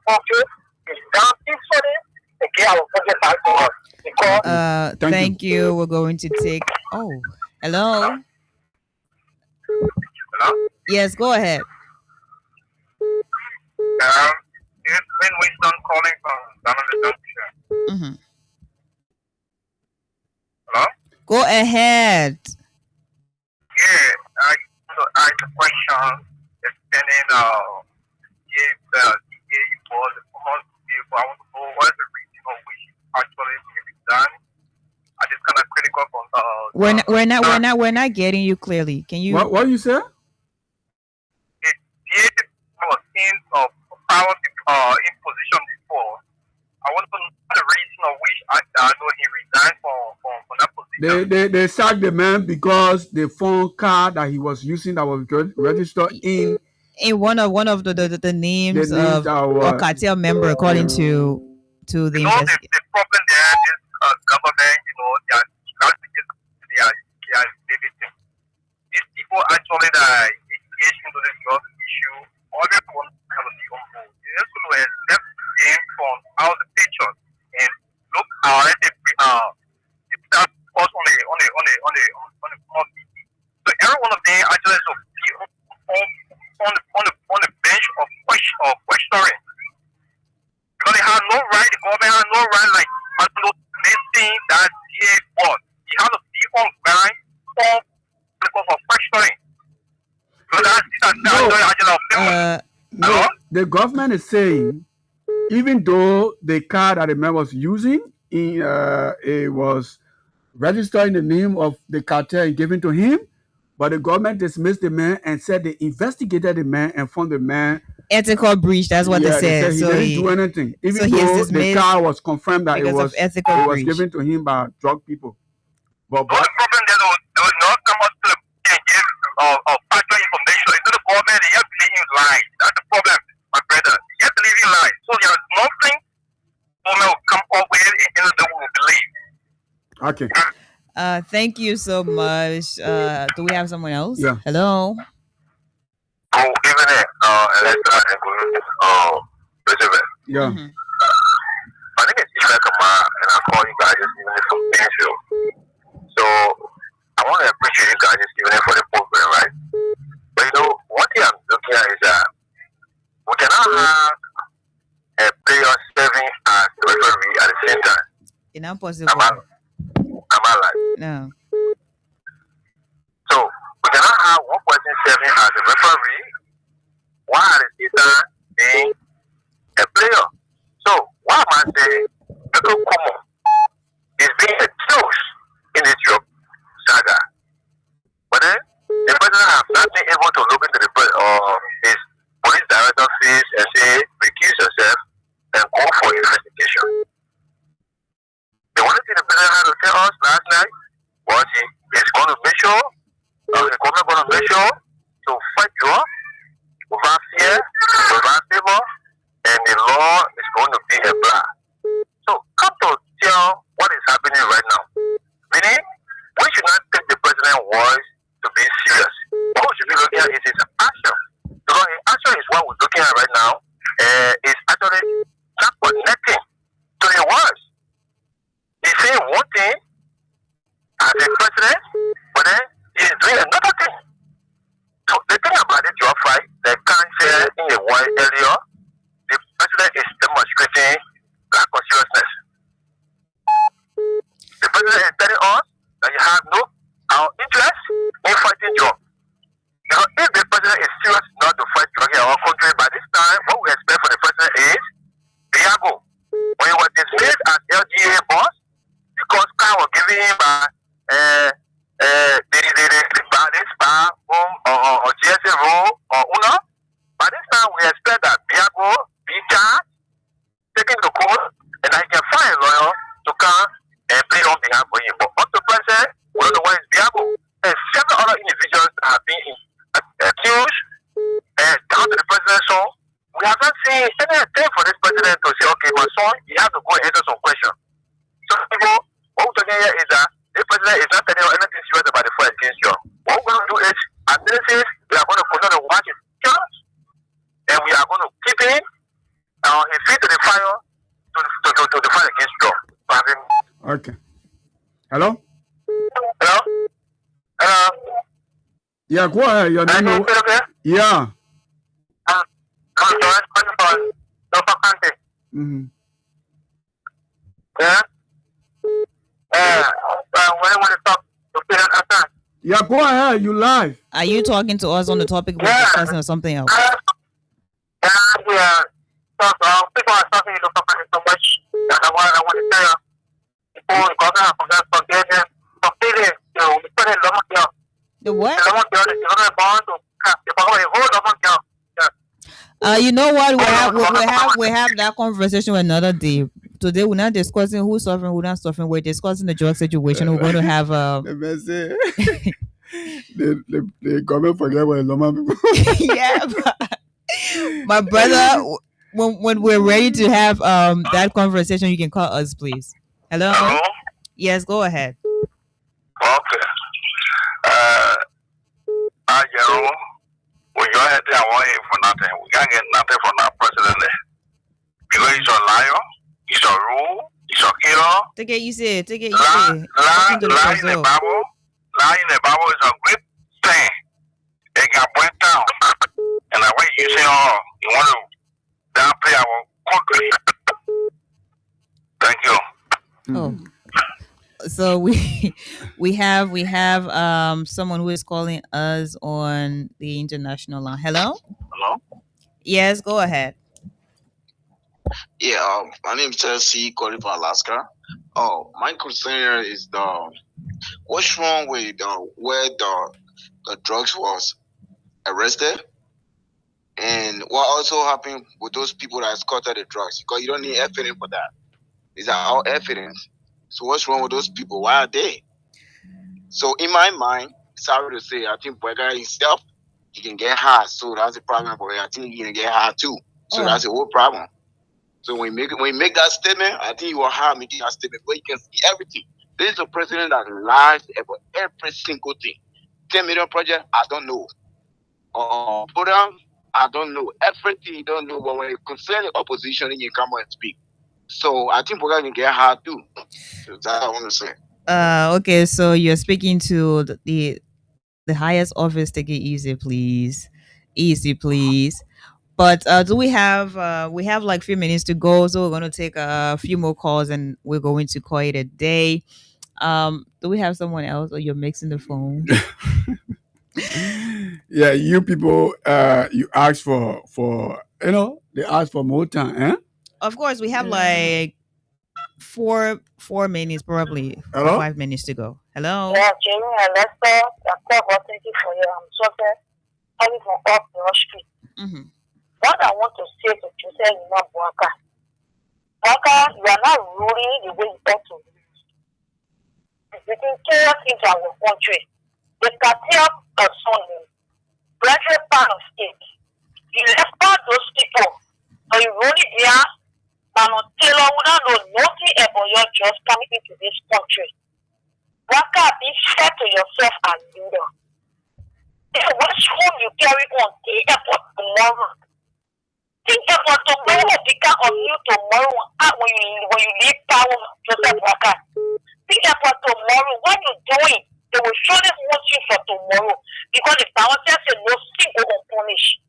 culture is down peacefully and get our culture back to us. Because thank you. We're going to take. Oh, hello. Hello? Yes, go ahead. It's Lynn Winston calling from Donovan Junction. Mm-hmm. Hello? Go ahead. Yeah, I want to ask a question extending if the DA was the former people. I want to know what the reason of which actually is done. I just kind of critical from We're not getting you clearly. Can you? What you say? If DA was in power in position before, I want to know the reason of which I know he resigned from that position. They sacked the man because the phone card that he was using that was registered in one of the names of a cartel member, according to the investigation. The problem there is government, they are limiting. These people actually that engage into the drug issue, always want to have a on board. They have to accept them from all the pictures and look at it. That was on the committee. So every one of them actually is on the bench of questioning. Because they have no right, the government has no right, like, missing that DA board. He has to be on ground for questioning. So no, the government is saying, even though the card that the man was using, it was registered in the name of the cartel and given to him, but the government dismissed the man and said they investigated the man and found the man ethical breach. That's what they said. He so didn't do anything, even though the car was confirmed that it was given to him by drug people. But the problem there was not come out to the give factual information. It's the government. They have believing lies. That's the problem, my brother. They have believing lies. So there's nothing government will come up with and they will believe. Okay. Thank you so much. Do we have someone else? Yeah. Hello. Good evening, Alexa and Elizabeth. Yeah. Mm-hmm. My name is Isha Kama, and I'm calling you guys this evening from Pennsylvania. So I want to appreciate you guys this evening for the program, right? But one thing I'm looking at is that we cannot have a player serving as the referee at the same time. It's not possible. Am I right? No. So we cannot have one person serving as a referee while at the same time being a player. So what am I saying? Because Kumo is being accused in this job saga. But then the president has not been able to look into his police director face and say, recuse yourself and call for investigation. The only thing the president had to tell us last night was he is going to make sure, the government going to make sure to fight drug without fear, without favor, and the law is going to be a block. So come to tell what is happening right now. Meaning, we should not take the president's words to be serious. What we should be looking at is his action. Because his action is what we're looking at right now. Is actually not connecting to the words. He's saying one thing as a president, but then he's doing another thing. So the thing about the job fight, the cancer in the word earlier, the president is demonstrating lack of seriousness. The president is telling us that you have no interest in fighting drugs. Now, if the president is serious not to fight drugs in our country, by this time, what we expect from the president is given by this bar or GSA role or UNA. By this time, we expect that Biago be charged, taken to court, and I can find a lawyer to come and plead on behalf of him. But up to present, we don't know where is Biago. And several other individuals have been accused and down to the president's son. We have not seen anything for this president to say, okay, my son, you have to go and answer some questions. So, people, what we're talking here is that the president is not telling you anything serious about the fight against you. What we're going to do is, at this is, we are going to continue to watch his chance, and we are going to keep him his feet to the fire to the fight against you. Okay. Hello? Hello? Hello? Yeah, go ahead. Your name is... Yeah. Mm-hmm. Yeah? When I want to talk to President Hassan. Yeah, go ahead. You live. Are you talking to us on the topic we're discussing or something else? Yeah. People are talking so much that I want to tell you. People in government from that completely, we put in Lomond. The what? Lomond is born to you know what? We have that conversation another day. Today we're not discussing who's suffering, who's not suffering. We're discussing the drug situation. We're going to have the government forget what Loma people. Yeah, my brother. When we're ready to have that conversation, you can call us, please. Hello. Hello? Yes, go ahead. Okay. When you're heading, I want him for nothing. We can't get nothing from our president there. Because he's a liar, he's a rule, he's a killer. Take it easy. Lie in the Bible is a great thing. It got went down. And the way you say, you want to downplay our country. Thank you. Oh. So we have someone who is calling us on the international line. Hello? Hello? Yes, go ahead. Yeah, my name is Chelsea, calling from Alaska. Oh, my concern is what's wrong with where the drugs was arrested, and what also happened with those people that escorted the drugs, because you don't need evidence for that. These are all evidence. So what's wrong with those people? Why are they? So in my mind, sorry to say, I think Boyga himself, he can get high. So that's the problem for him. I think he can get high too. So that's the whole problem. So when you make that statement, I think you are high making that statement, but you can see everything. This is a president that lies about every single thing. 10 million project, I don't know. Program, I don't know. Everything you don't know. But when it concerns the opposition, you come and speak. So I think we're going to get hard too. So that's what I want to say. Okay, so you're speaking to the highest office. Take it easy, please. Easy, please. But do we have like a few minutes to go, so we're going to take a few more calls and we're going to call it a day. Do we have someone else, or you're mixing the phone? Yeah, you people, you ask for they ask for more time, eh? Of course, we have like four minutes, probably 5 minutes to go. Hello. Yeah, Jamie and Lester, thank you for your coming from off the street. Mm-hmm. What I want to say to you, say you know, Bwaka, you are not ruling the way you ought to rule. It's bringing chaos into our country. The cartel of Sunday, graduate part of it. You left all those people, so you really there. And until I would not know nothing about your just coming into this country. Bwaka, be fair to yourself and leader. Which home you carry on the airport tomorrow? Think about tomorrow will become of you tomorrow when you leave power, Joseph Bwaka. Think about tomorrow. What you're doing, they will surely want you for tomorrow. Because the power says no sin will punish.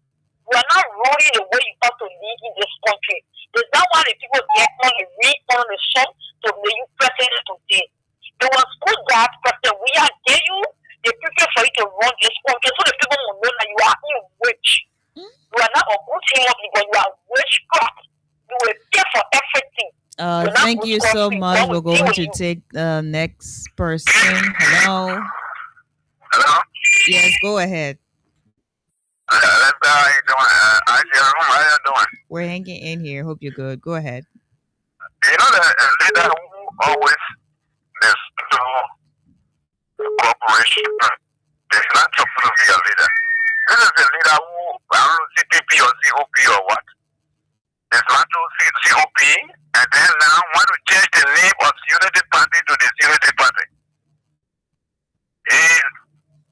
We are not ruling the way you ought to live in this country. Is that why the people get on the read on the song to make you president today? It was good that President we are there you, they prepare for you to run this country so the people will know that you are in rich. You are not a good thing of when you are witchcraft. You will pay for everything. Thank you so much. We're going to take the next person. Hello. Hello? Yes, go ahead. How you doing? How you doing? We're hanging in here. Hope you're good. Go ahead. You know the leader who always is to cooperation. There's not supposed to be a leader. This is a leader who, I don't know, CPP or COP or what. There's not to COP, and then now want to change the name of Unity Party to the Unity Party. He's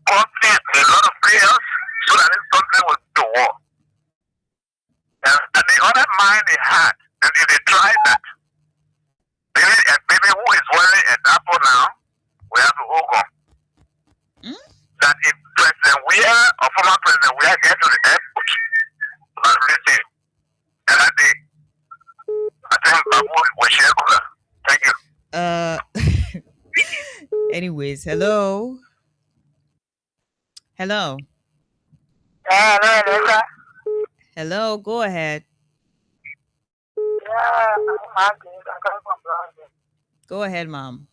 costing a lot of players so that this country will go to war. And the other mind they had, and if they try that, maybe who is wearing an apple now, we have to hold on. That if President Weah or former President Weah get to the airport and listen, and I think Babu will share cooler. Thank you. Anyways, hello. Hello. Hello, go ahead. Go ahead, Mom.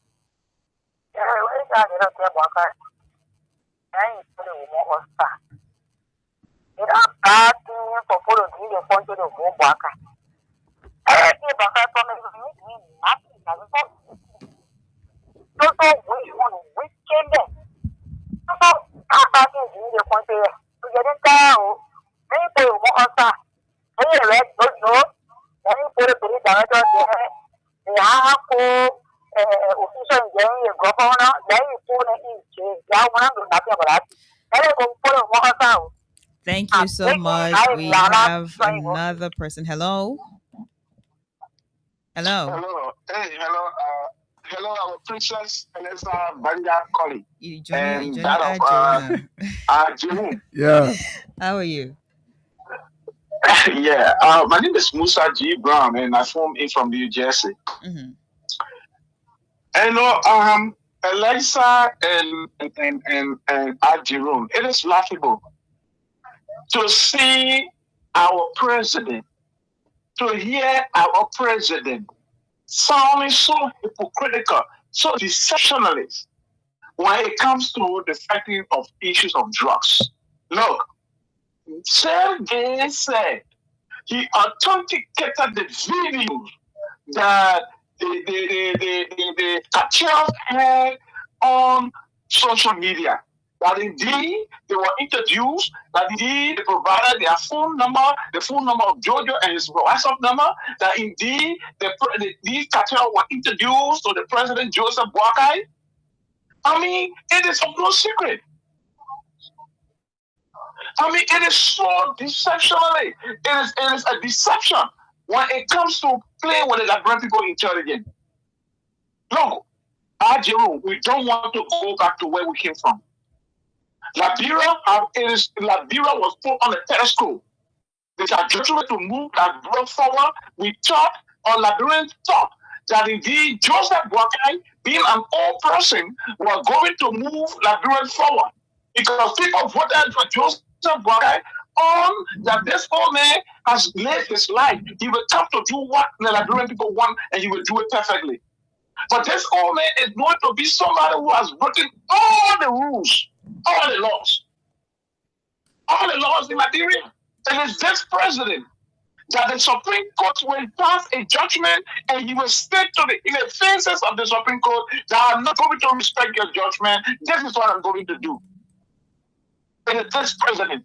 Thank you so much. We have another person. Hello. Hello. Hello. Hey, hello. Hello, our princess Vanessa Banja Colley. And that of Jimmy. Yeah. How are you? Yeah. My name is Musa G. Brown, and I'm from New Jersey. Mm-hmm. And Eliza and Jerome, it is laughable to see our president, to hear our president sounding so hypocritical, so deceptionalist when it comes to the fighting of issues of drugs. Look, Sergey said he authenticated the video that the cartels had on social media. That indeed they were introduced, that indeed they provided their phone number, the phone number of Jojo and his WhatsApp number, that indeed these cartels were introduced to the President Joseph Boakai. I mean, it is of no secret. I mean, it is so deceptionally. It is a deception when it comes to playing with the Liberian people intelligence. Look, we don't want to go back to where we came from. Liberia was put on a telescope. They are judgment to move Liberia forward. We thought, or Liberians thought, that indeed Joseph Boakai, being an old person, was going to move Liberia forward. Because people voted for Joseph Boakai on that this old man has lived his life. He will come to do what the Liberian people want, and he will do it perfectly. But this old man is going to be somebody who has broken all the rules, all the laws in Liberia. It is this president that the Supreme Court will pass a judgment, and he will state in the faces of the Supreme Court that I'm not going to respect your judgment. This is what I'm going to do. It is this president